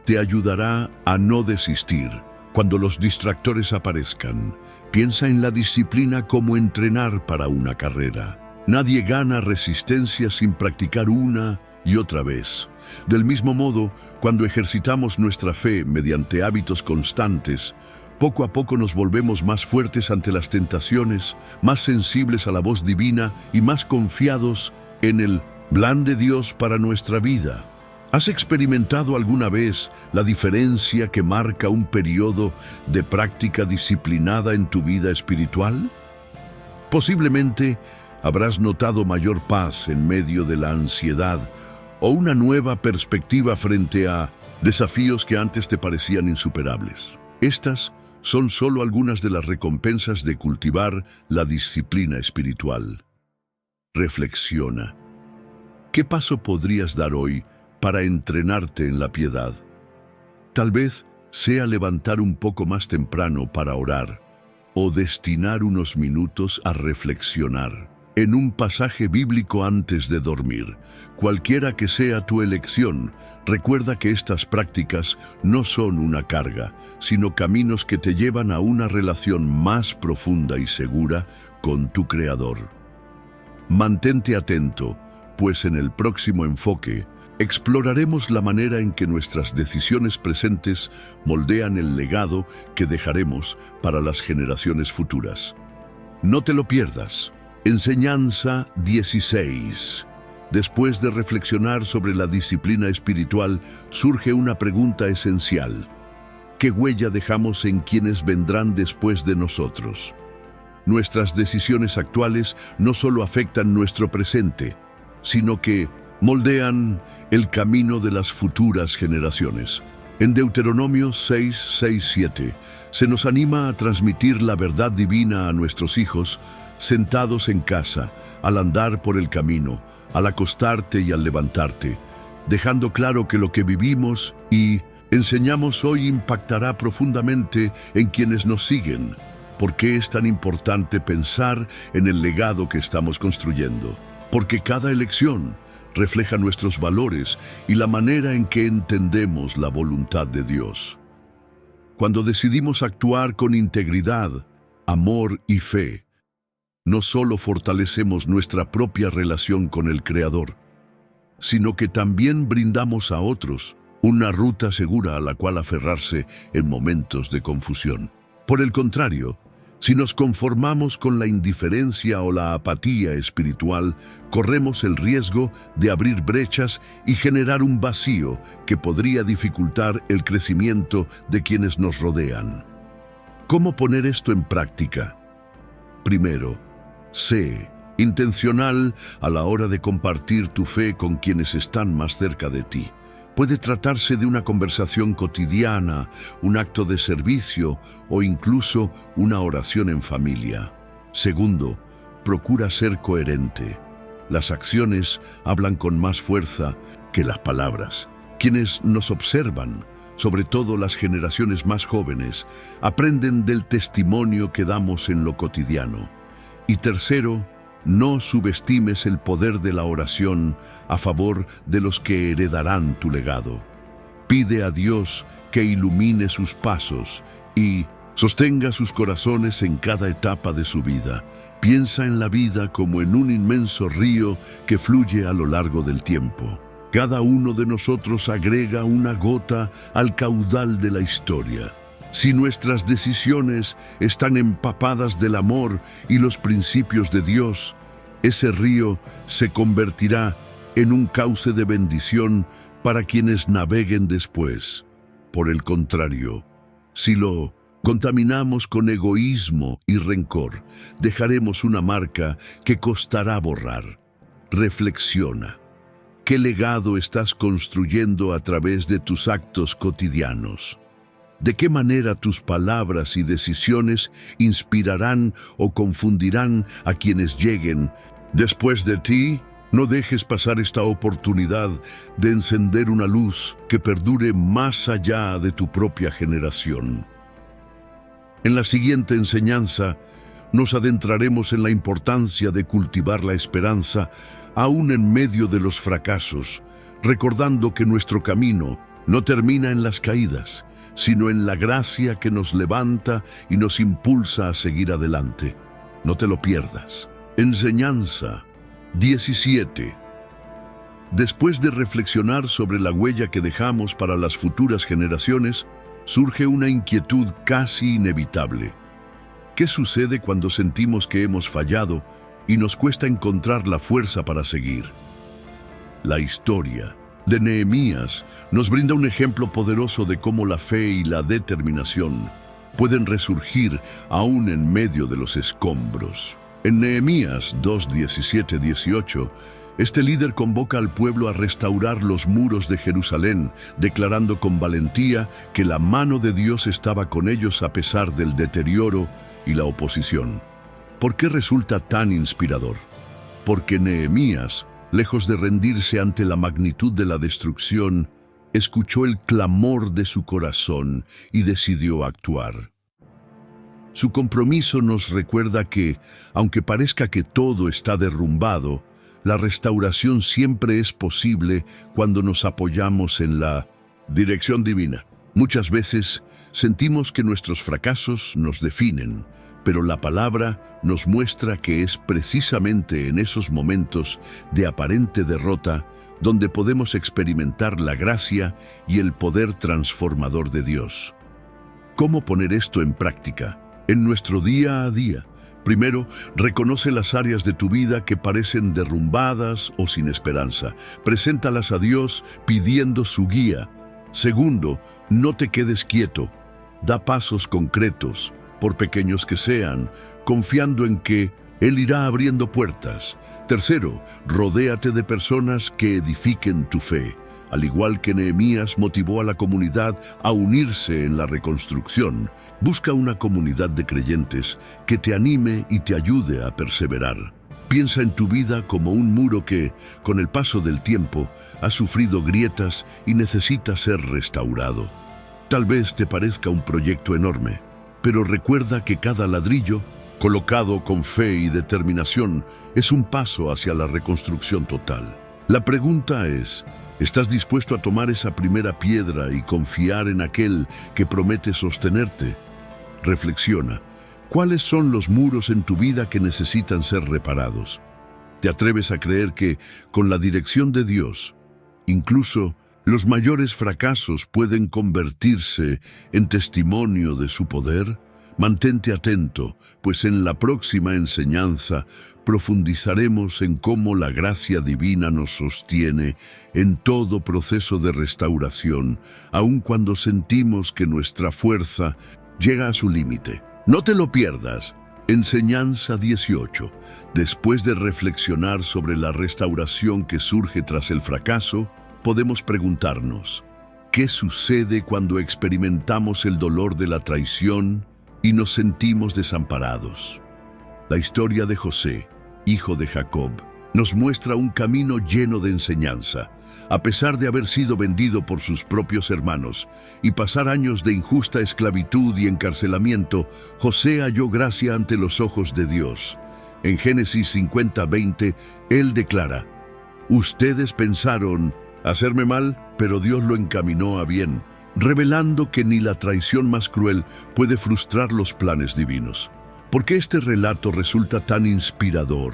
te ayudará a no desistir. Cuando los distractores aparezcan, piensa en la disciplina como entrenar para una carrera. Nadie gana resistencia sin practicar una y otra vez. Del mismo modo, cuando ejercitamos nuestra fe mediante hábitos constantes, poco a poco nos volvemos más fuertes ante las tentaciones, más sensibles a la voz divina y más confiados en el plan de Dios para nuestra vida. ¿Has experimentado alguna vez la diferencia que marca un periodo de práctica disciplinada en tu vida espiritual? Posiblemente habrás notado mayor paz en medio de la ansiedad o una nueva perspectiva frente a Desafíos que antes te parecían insuperables. Estas son solo algunas de las recompensas de cultivar la disciplina espiritual. Reflexiona. ¿Qué paso podrías dar hoy para entrenarte en la piedad? Tal vez sea levantar un poco más temprano para orar o destinar unos minutos a reflexionar en un pasaje bíblico antes de dormir. Cualquiera que sea tu elección, recuerda que estas prácticas no son una carga, sino caminos que te llevan a una relación más profunda y segura con tu Creador. Mantente atento, pues en el próximo enfoque exploraremos la manera en que nuestras decisiones presentes moldean el legado que dejaremos para las generaciones futuras. No te lo pierdas. Enseñanza 16. Después de reflexionar sobre la disciplina espiritual, surge una pregunta esencial. ¿Qué huella dejamos en quienes vendrán después de nosotros? Nuestras decisiones actuales no solo afectan nuestro presente, sino que moldean el camino de las futuras generaciones. En Deuteronomio 6:7 se nos anima a transmitir la verdad divina a nuestros hijos, sentados en casa, al andar por el camino, al acostarte y al levantarte, dejando claro que lo que vivimos y enseñamos hoy impactará profundamente en quienes nos siguen. ¿Por qué es tan importante pensar en el legado que estamos construyendo? Porque cada elección refleja nuestros valores y la manera en que entendemos la voluntad de Dios. Cuando decidimos actuar con integridad, amor y fe, no solo fortalecemos nuestra propia relación con el Creador, sino que también brindamos a otros una ruta segura a la cual aferrarse en momentos de confusión. Por el contrario, si nos conformamos con la indiferencia o la apatía espiritual, corremos el riesgo de abrir brechas y generar un vacío que podría dificultar el crecimiento de quienes nos rodean. ¿Cómo poner esto en práctica? Primero, sé intencional a la hora de compartir tu fe con quienes están más cerca de ti. Puede tratarse de una conversación cotidiana, un acto de servicio o incluso una oración en familia. Segundo, procura ser coherente. Las acciones hablan con más fuerza que las palabras. Quienes nos observan, sobre todo las generaciones más jóvenes, aprenden del testimonio que damos en lo cotidiano. Y tercero, no subestimes el poder de la oración a favor de los que heredarán tu legado. Pide a Dios que ilumine sus pasos y sostenga sus corazones en cada etapa de su vida. Piensa en la vida como en un inmenso río que fluye a lo largo del tiempo. Cada uno de nosotros agrega una gota al caudal de la historia. Si nuestras decisiones están empapadas del amor y los principios de Dios, ese río se convertirá en un cauce de bendición para quienes naveguen después. Por el contrario, si lo contaminamos con egoísmo y rencor, dejaremos una marca que costará borrar. Reflexiona. ¿Qué legado estás construyendo a través de tus actos cotidianos? ¿De qué manera tus palabras y decisiones inspirarán o confundirán a quienes lleguen después de ti? No dejes pasar esta oportunidad de encender una luz que perdure más allá de tu propia generación. En la siguiente enseñanza, nos adentraremos en la importancia de cultivar la esperanza aún en medio de los fracasos, recordando que nuestro camino no termina en las caídas, sino en la gracia que nos levanta y nos impulsa a seguir adelante. No te lo pierdas. Enseñanza 17. Después de reflexionar sobre la huella que dejamos para las futuras generaciones, surge una inquietud casi inevitable. ¿Qué sucede cuando sentimos que hemos fallado y nos cuesta encontrar la fuerza para seguir? La historia de Nehemías nos brinda un ejemplo poderoso de cómo la fe y la determinación pueden resurgir aún en medio de los escombros. En Nehemías 2:17-18, Este líder convoca al pueblo a restaurar los muros de Jerusalén, declarando con valentía que la mano de Dios estaba con ellos a pesar del deterioro y la oposición. ¿Por qué resulta tan inspirador? Porque Nehemías, lejos de rendirse ante la magnitud de la destrucción, escuchó el clamor de su corazón y decidió actuar. Su compromiso nos recuerda que, aunque parezca que todo está derrumbado, la restauración siempre es posible cuando nos apoyamos en la dirección divina. Muchas veces sentimos que nuestros fracasos nos definen, pero la palabra nos muestra que es precisamente en esos momentos de aparente derrota donde podemos experimentar la gracia y el poder transformador de Dios. ¿Cómo poner esto en práctica? En nuestro día a día. Primero, reconoce las áreas de tu vida que parecen derrumbadas o sin esperanza. Preséntalas a Dios pidiendo su guía. Segundo, no te quedes quieto. Da pasos concretos, por pequeños que sean, confiando en que Él irá abriendo puertas. Tercero, rodéate de personas que edifiquen tu fe. Al igual que Nehemías motivó a la comunidad a unirse en la reconstrucción, busca una comunidad de creyentes que te anime y te ayude a perseverar. Piensa en tu vida como un muro que, con el paso del tiempo, ha sufrido grietas y necesita ser restaurado. Tal vez te parezca un proyecto enorme, pero recuerda que cada ladrillo, colocado con fe y determinación, es un paso hacia la reconstrucción total. La pregunta es, ¿estás dispuesto a tomar esa primera piedra y confiar en aquel que promete sostenerte? Reflexiona, ¿cuáles son los muros en tu vida que necesitan ser reparados? ¿Te atreves a creer que, con la dirección de Dios, incluso los mayores fracasos pueden convertirse en testimonio de su poder? Mantente atento, pues en la próxima enseñanza profundizaremos en cómo la gracia divina nos sostiene en todo proceso de restauración, aun cuando sentimos que nuestra fuerza llega a su límite. No te lo pierdas. Enseñanza 18. Después de reflexionar sobre la restauración que surge tras el fracaso, podemos preguntarnos, ¿qué sucede cuando experimentamos el dolor de la traición y nos sentimos desamparados? La historia de José, hijo de Jacob, nos muestra un camino lleno de enseñanza. A pesar de haber sido vendido por sus propios hermanos y pasar años de injusta esclavitud y encarcelamiento, José halló gracia ante los ojos de Dios. En Génesis 50:20, él declara, «Ustedes pensaron hacerme mal, pero Dios lo encaminó a bien», revelando que ni la traición más cruel puede frustrar los planes divinos. ¿Por qué este relato resulta tan inspirador?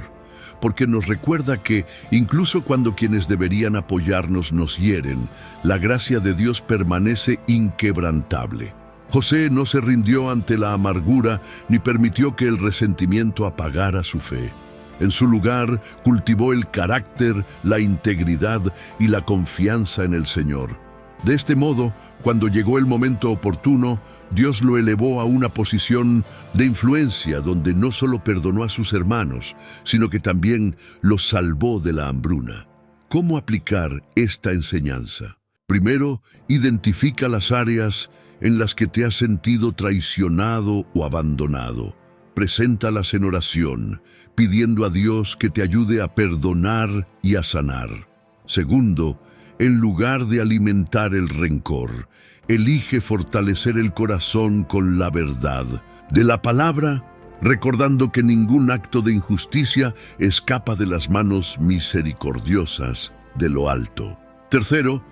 Porque nos recuerda que, incluso cuando quienes deberían apoyarnos nos hieren, la gracia de Dios permanece inquebrantable. José no se rindió ante la amargura ni permitió que el resentimiento apagara su fe. En su lugar, cultivó el carácter, la integridad y la confianza en el Señor. De este modo, cuando llegó el momento oportuno, Dios lo elevó a una posición de influencia donde no solo perdonó a sus hermanos, sino que también los salvó de la hambruna. ¿Cómo aplicar esta enseñanza? Primero, identifica las áreas en las que te has sentido traicionado o abandonado. Preséntalas en oración, pidiendo a Dios que te ayude a perdonar y a sanar. Segundo, en lugar de alimentar el rencor, elige fortalecer el corazón con la verdad de la palabra, recordando que ningún acto de injusticia escapa de las manos misericordiosas de lo alto. Tercero,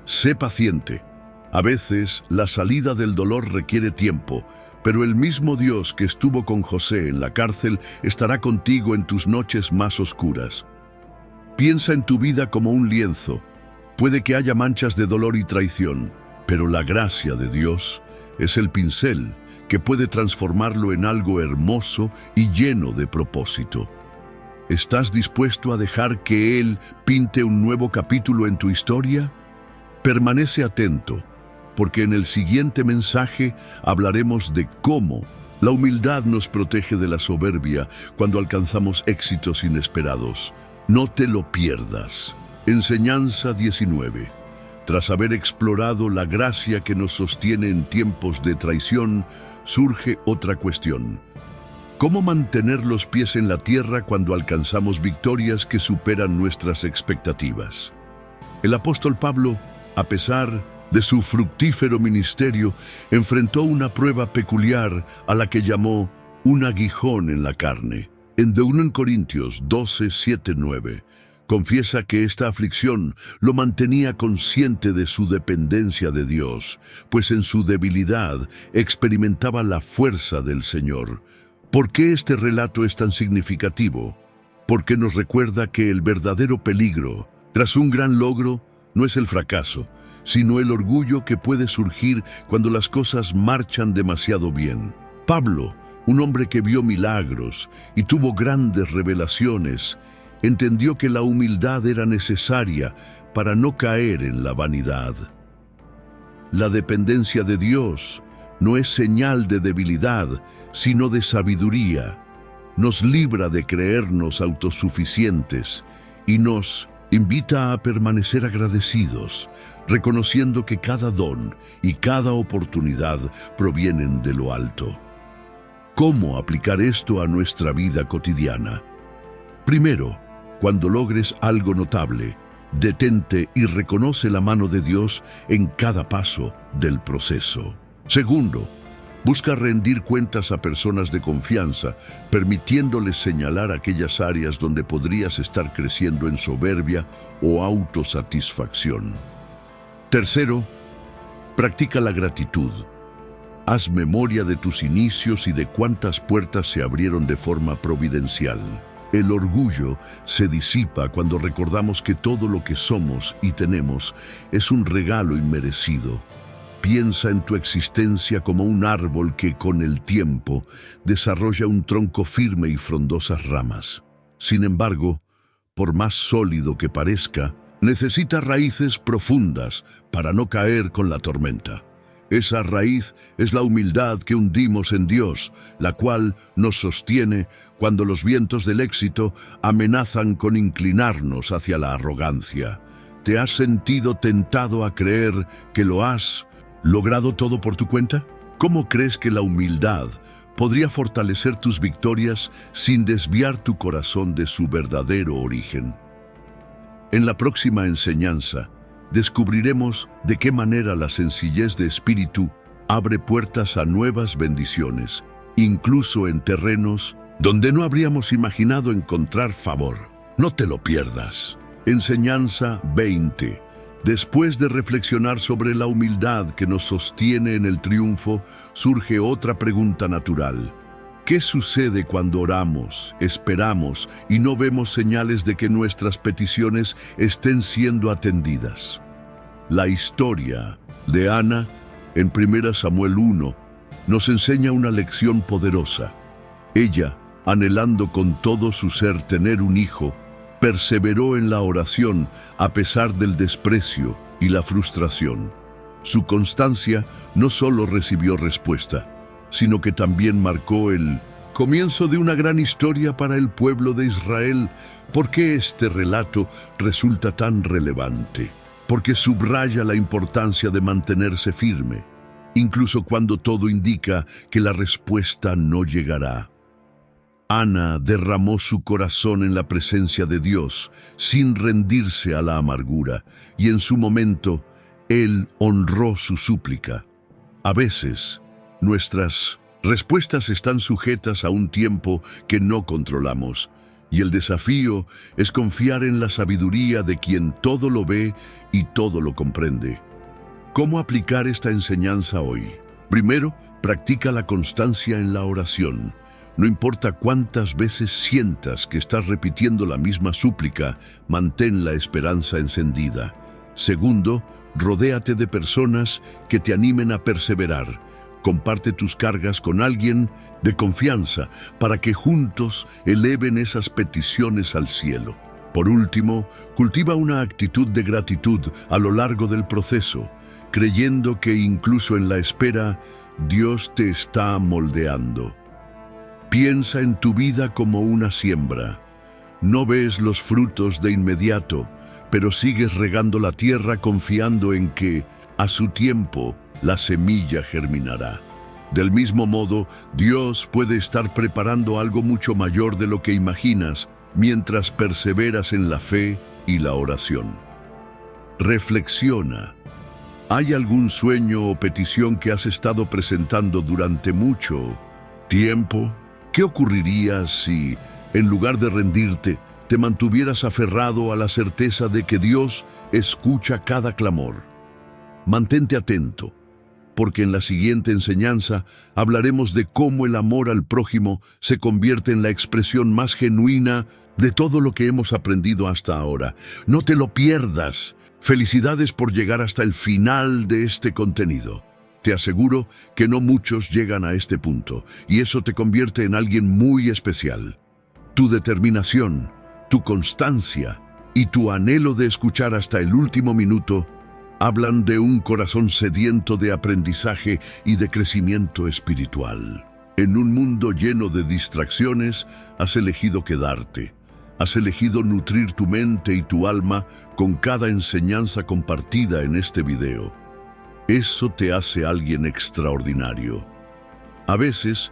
sé paciente. A veces, la salida del dolor requiere tiempo, pero el mismo Dios que estuvo con José en la cárcel estará contigo en tus noches más oscuras. Piensa en tu vida como un lienzo. Puede que haya manchas de dolor y traición, pero la gracia de Dios es el pincel que puede transformarlo en algo hermoso y lleno de propósito. ¿Estás dispuesto a dejar que Él pinte un nuevo capítulo en tu historia? Permanece atento, porque en el siguiente mensaje hablaremos de cómo la humildad nos protege de la soberbia cuando alcanzamos éxitos inesperados. No te lo pierdas. Enseñanza 19. Tras haber explorado la gracia que nos sostiene en tiempos de traición, surge otra cuestión. ¿Cómo mantener los pies en la tierra cuando alcanzamos victorias que superan nuestras expectativas? El apóstol Pablo, a pesar de su fructífero ministerio, enfrentó una prueba peculiar a la que llamó un aguijón en la carne. En 2 Corintios 12, 7, 9, confiesa que esta aflicción lo mantenía consciente de su dependencia de Dios, pues en su debilidad experimentaba la fuerza del Señor. ¿Por qué este relato es tan significativo? Porque nos recuerda que el verdadero peligro, tras un gran logro, no es el fracaso, sino el orgullo que puede surgir cuando las cosas marchan demasiado bien. Pablo, un hombre que vio milagros y tuvo grandes revelaciones, entendió que la humildad era necesaria para no caer en la vanidad. La dependencia de Dios no es señal de debilidad, sino de sabiduría. Nos libra de creernos autosuficientes y nos invita a permanecer agradecidos, reconociendo que cada don y cada oportunidad provienen de lo alto. ¿Cómo aplicar esto a nuestra vida cotidiana? Primero, cuando logres algo notable, detente y reconoce la mano de Dios en cada paso del proceso. Segundo, busca rendir cuentas a personas de confianza, permitiéndoles señalar aquellas áreas donde podrías estar creciendo en soberbia o autosatisfacción. Tercero, practica la gratitud. Haz memoria de tus inicios y de cuántas puertas se abrieron de forma providencial. El orgullo se disipa cuando recordamos que todo lo que somos y tenemos es un regalo inmerecido. Piensa en tu existencia como un árbol que con el tiempo desarrolla un tronco firme y frondosas ramas. Sin embargo, por más sólido que parezca, necesita raíces profundas para no caer con la tormenta. Esa raíz es la humildad que hundimos en Dios, la cual nos sostiene cuando los vientos del éxito amenazan con inclinarnos hacia la arrogancia. ¿Te has sentido tentado a creer que lo has logrado todo por tu cuenta? ¿Cómo crees que la humildad podría fortalecer tus victorias sin desviar tu corazón de su verdadero origen? En la próxima enseñanza, descubriremos de qué manera la sencillez de espíritu abre puertas a nuevas bendiciones, incluso en terrenos donde no habríamos imaginado encontrar favor. No te lo pierdas. Enseñanza 20. Después de reflexionar sobre la humildad que nos sostiene en el triunfo, surge otra pregunta natural. ¿Qué sucede cuando oramos, esperamos y no vemos señales de que nuestras peticiones estén siendo atendidas? La historia de Ana, en 1 Samuel 1, nos enseña una lección poderosa. Ella, anhelando con todo su ser tener un hijo, perseveró en la oración a pesar del desprecio y la frustración. Su constancia no solo recibió respuesta, sino que también marcó el comienzo de una gran historia para el pueblo de Israel. ¿Por qué este relato resulta tan relevante? Porque subraya la importancia de mantenerse firme, incluso cuando todo indica que la respuesta no llegará. Ana derramó su corazón en la presencia de Dios, sin rendirse a la amargura, y en su momento, Él honró su súplica. A veces, nuestras respuestas están sujetas a un tiempo que no controlamos, y el desafío es confiar en la sabiduría de quien todo lo ve y todo lo comprende. ¿Cómo aplicar esta enseñanza hoy? Primero, practica la constancia en la oración. No importa cuántas veces sientas que estás repitiendo la misma súplica, mantén la esperanza encendida. Segundo, rodéate de personas que te animen a perseverar. Comparte tus cargas con alguien de confianza para que juntos eleven esas peticiones al cielo. Por último, cultiva una actitud de gratitud a lo largo del proceso, creyendo que incluso en la espera, Dios te está moldeando. Piensa en tu vida como una siembra. No ves los frutos de inmediato, pero sigues regando la tierra confiando en que, a su tiempo, la semilla germinará. Del mismo modo, Dios puede estar preparando algo mucho mayor de lo que imaginas mientras perseveras en la fe y la oración. Reflexiona. ¿Hay algún sueño o petición que has estado presentando durante mucho tiempo? ¿Qué ocurriría si, en lugar de rendirte, te mantuvieras aferrado a la certeza de que Dios escucha cada clamor? Mantente atento, porque en la siguiente enseñanza hablaremos de cómo el amor al prójimo se convierte en la expresión más genuina de todo lo que hemos aprendido hasta ahora. No te lo pierdas. Felicidades por llegar hasta el final de este contenido. Te aseguro que no muchos llegan a este punto, y eso te convierte en alguien muy especial. Tu determinación, tu constancia y tu anhelo de escuchar hasta el último minuto hablan de un corazón sediento de aprendizaje y de crecimiento espiritual. En un mundo lleno de distracciones, has elegido quedarte. Has elegido nutrir tu mente y tu alma con cada enseñanza compartida en este video. Eso te hace alguien extraordinario. A veces,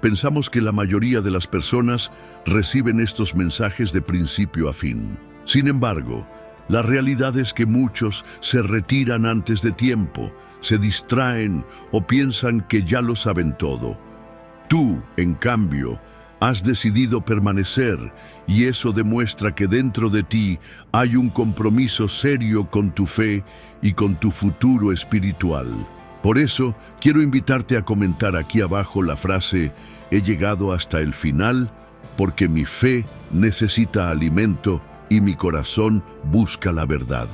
pensamos que la mayoría de las personas reciben estos mensajes de principio a fin. Sin embargo, la realidad es que muchos se retiran antes de tiempo, se distraen o piensan que ya lo saben todo. Tú, en cambio, has decidido permanecer, y eso demuestra que dentro de ti hay un compromiso serio con tu fe y con tu futuro espiritual. Por eso, quiero invitarte a comentar aquí abajo la frase: he llegado hasta el final porque mi fe necesita alimento y mi corazón busca la verdad.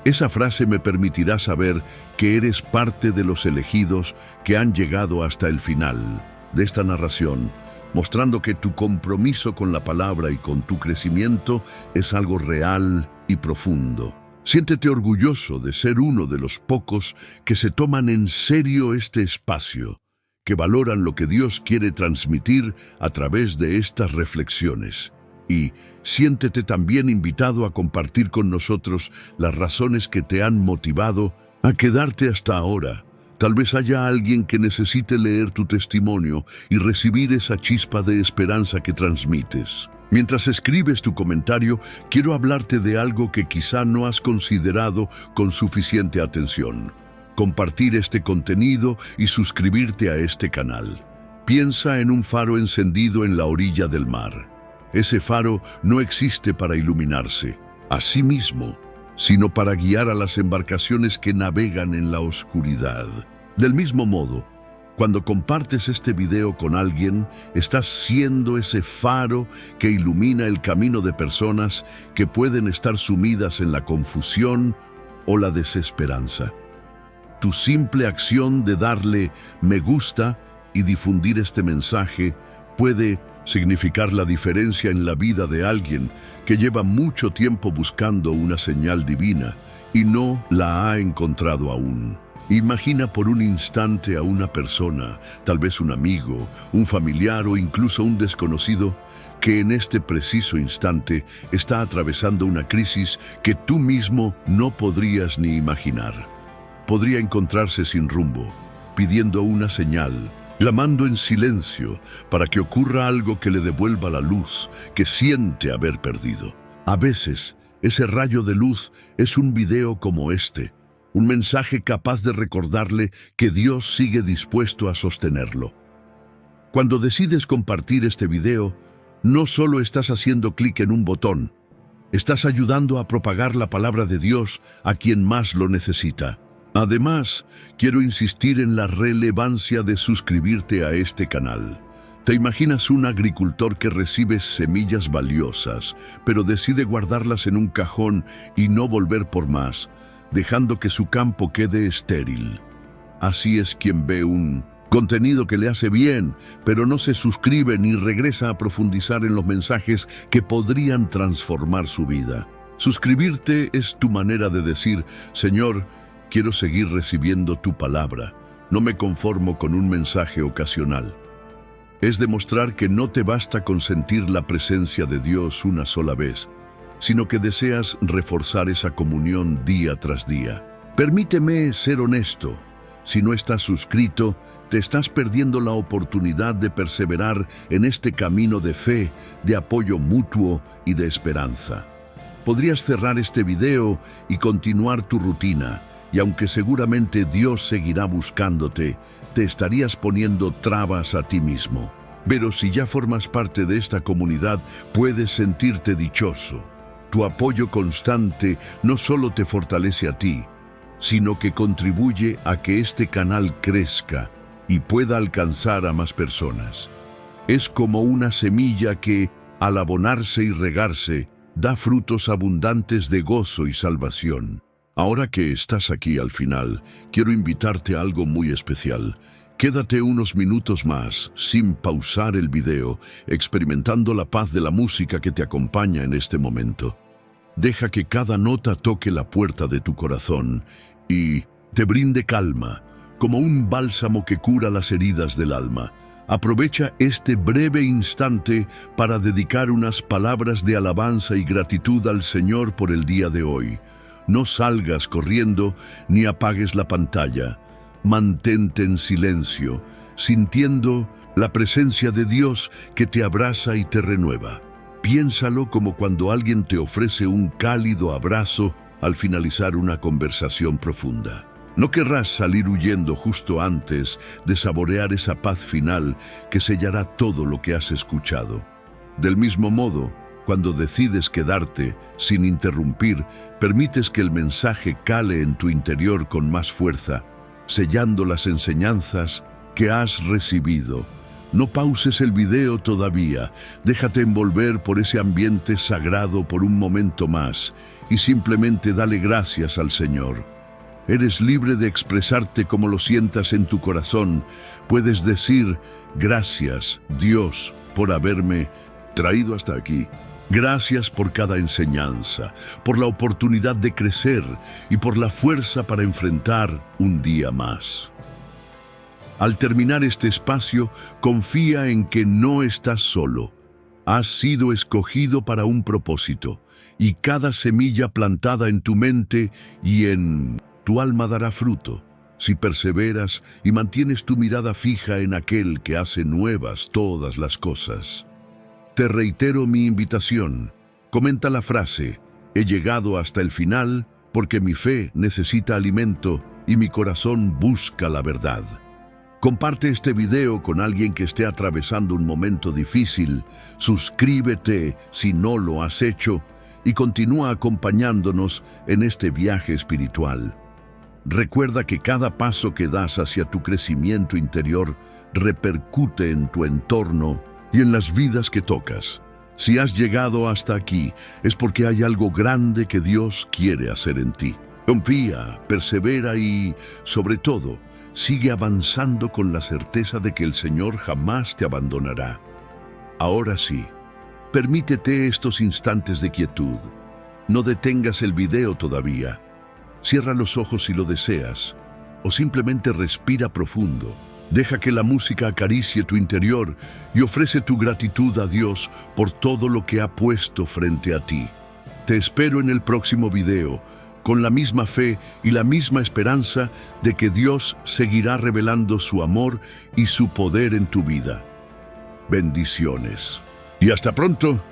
Esa frase me permitirá saber que eres parte de los elegidos que han llegado hasta el final de esta narración, mostrando que tu compromiso con la palabra y con tu crecimiento es algo real y profundo. Siéntete orgulloso de ser uno de los pocos que se toman en serio este espacio, que valoran lo que Dios quiere transmitir a través de estas reflexiones. Y siéntete también invitado a compartir con nosotros las razones que te han motivado a quedarte hasta ahora. Tal vez haya alguien que necesite leer tu testimonio y recibir esa chispa de esperanza que transmites. Mientras escribes tu comentario, quiero hablarte de algo que quizá no has considerado con suficiente atención: compartir este contenido y suscribirte a este canal. Piensa en un faro encendido en la orilla del mar. Ese faro no existe para iluminarse a sí mismo, sino para guiar a las embarcaciones que navegan en la oscuridad. Del mismo modo, cuando compartes este video con alguien, estás siendo ese faro que ilumina el camino de personas que pueden estar sumidas en la confusión o la desesperanza. Tu simple acción de darle me gusta y difundir este mensaje puede significar la diferencia en la vida de alguien que lleva mucho tiempo buscando una señal divina y no la ha encontrado aún. Imagina por un instante a una persona, tal vez un amigo, un familiar o incluso un desconocido, que en este preciso instante está atravesando una crisis que tú mismo no podrías ni imaginar. Podría encontrarse sin rumbo, pidiendo una señal, clamando en silencio para que ocurra algo que le devuelva la luz que siente haber perdido. A veces, ese rayo de luz es un video como este, un mensaje capaz de recordarle que Dios sigue dispuesto a sostenerlo. Cuando decides compartir este video, no solo estás haciendo clic en un botón, estás ayudando a propagar la palabra de Dios a quien más lo necesita. Además, quiero insistir en la relevancia de suscribirte a este canal. ¿Te imaginas un agricultor que recibe semillas valiosas, pero decide guardarlas en un cajón y no volver por más, dejando que su campo quede estéril? Así es quien ve un contenido que le hace bien, pero no se suscribe ni regresa a profundizar en los mensajes que podrían transformar su vida. Suscribirte es tu manera de decir: Señor, quiero seguir recibiendo tu palabra. No me conformo con un mensaje ocasional. Es demostrar que no te basta con sentir la presencia de Dios una sola vez, sino que deseas reforzar esa comunión día tras día. Permíteme ser honesto. Si no estás suscrito, te estás perdiendo la oportunidad de perseverar en este camino de fe, de apoyo mutuo y de esperanza. Podrías cerrar este video y continuar tu rutina, y aunque seguramente Dios seguirá buscándote, te estarías poniendo trabas a ti mismo. Pero si ya formas parte de esta comunidad, puedes sentirte dichoso. Tu apoyo constante no solo te fortalece a ti, sino que contribuye a que este canal crezca y pueda alcanzar a más personas. Es como una semilla que, al abonarse y regarse, da frutos abundantes de gozo y salvación. Ahora que estás aquí al final, quiero invitarte a algo muy especial. Quédate unos minutos más, sin pausar el video, experimentando la paz de la música que te acompaña en este momento. Deja que cada nota toque la puerta de tu corazón y te brinde calma, como un bálsamo que cura las heridas del alma. Aprovecha este breve instante para dedicar unas palabras de alabanza y gratitud al Señor por el día de hoy. No salgas corriendo ni apagues la pantalla. Mantente en silencio, sintiendo la presencia de Dios que te abraza y te renueva. Piénsalo como cuando alguien te ofrece un cálido abrazo al finalizar una conversación profunda. No querrás salir huyendo justo antes de saborear esa paz final que sellará todo lo que has escuchado. Del mismo modo, cuando decides quedarte sin interrumpir, permites que el mensaje cale en tu interior con más fuerza, sellando las enseñanzas que has recibido. No pauses el video todavía, déjate envolver por ese ambiente sagrado por un momento más y simplemente dale gracias al Señor. Eres libre de expresarte como lo sientas en tu corazón. Puedes decir, gracias, Dios, por haberme traído hasta aquí. Gracias por cada enseñanza, por la oportunidad de crecer y por la fuerza para enfrentar un día más. Al terminar este espacio, confía en que no estás solo. Has sido escogido para un propósito, y cada semilla plantada en tu mente y en tu alma dará fruto, si perseveras y mantienes tu mirada fija en aquel que hace nuevas todas las cosas. Te reitero mi invitación. Comenta la frase, he llegado hasta el final porque mi fe necesita alimento y mi corazón busca la verdad. Comparte este video con alguien que esté atravesando un momento difícil. Suscríbete si no lo has hecho y continúa acompañándonos en este viaje espiritual. Recuerda que cada paso que das hacia tu crecimiento interior repercute en tu entorno y en las vidas que tocas. Si has llegado hasta aquí, es porque hay algo grande que Dios quiere hacer en ti. Confía, persevera y, sobre todo, sigue avanzando con la certeza de que el Señor jamás te abandonará. Ahora sí, permítete estos instantes de quietud. No detengas el video todavía. Cierra los ojos si lo deseas, o simplemente respira profundo. Deja que la música acaricie tu interior y ofrece tu gratitud a Dios por todo lo que ha puesto frente a ti. Te espero en el próximo video, con la misma fe y la misma esperanza de que Dios seguirá revelando su amor y su poder en tu vida. Bendiciones. Y hasta pronto.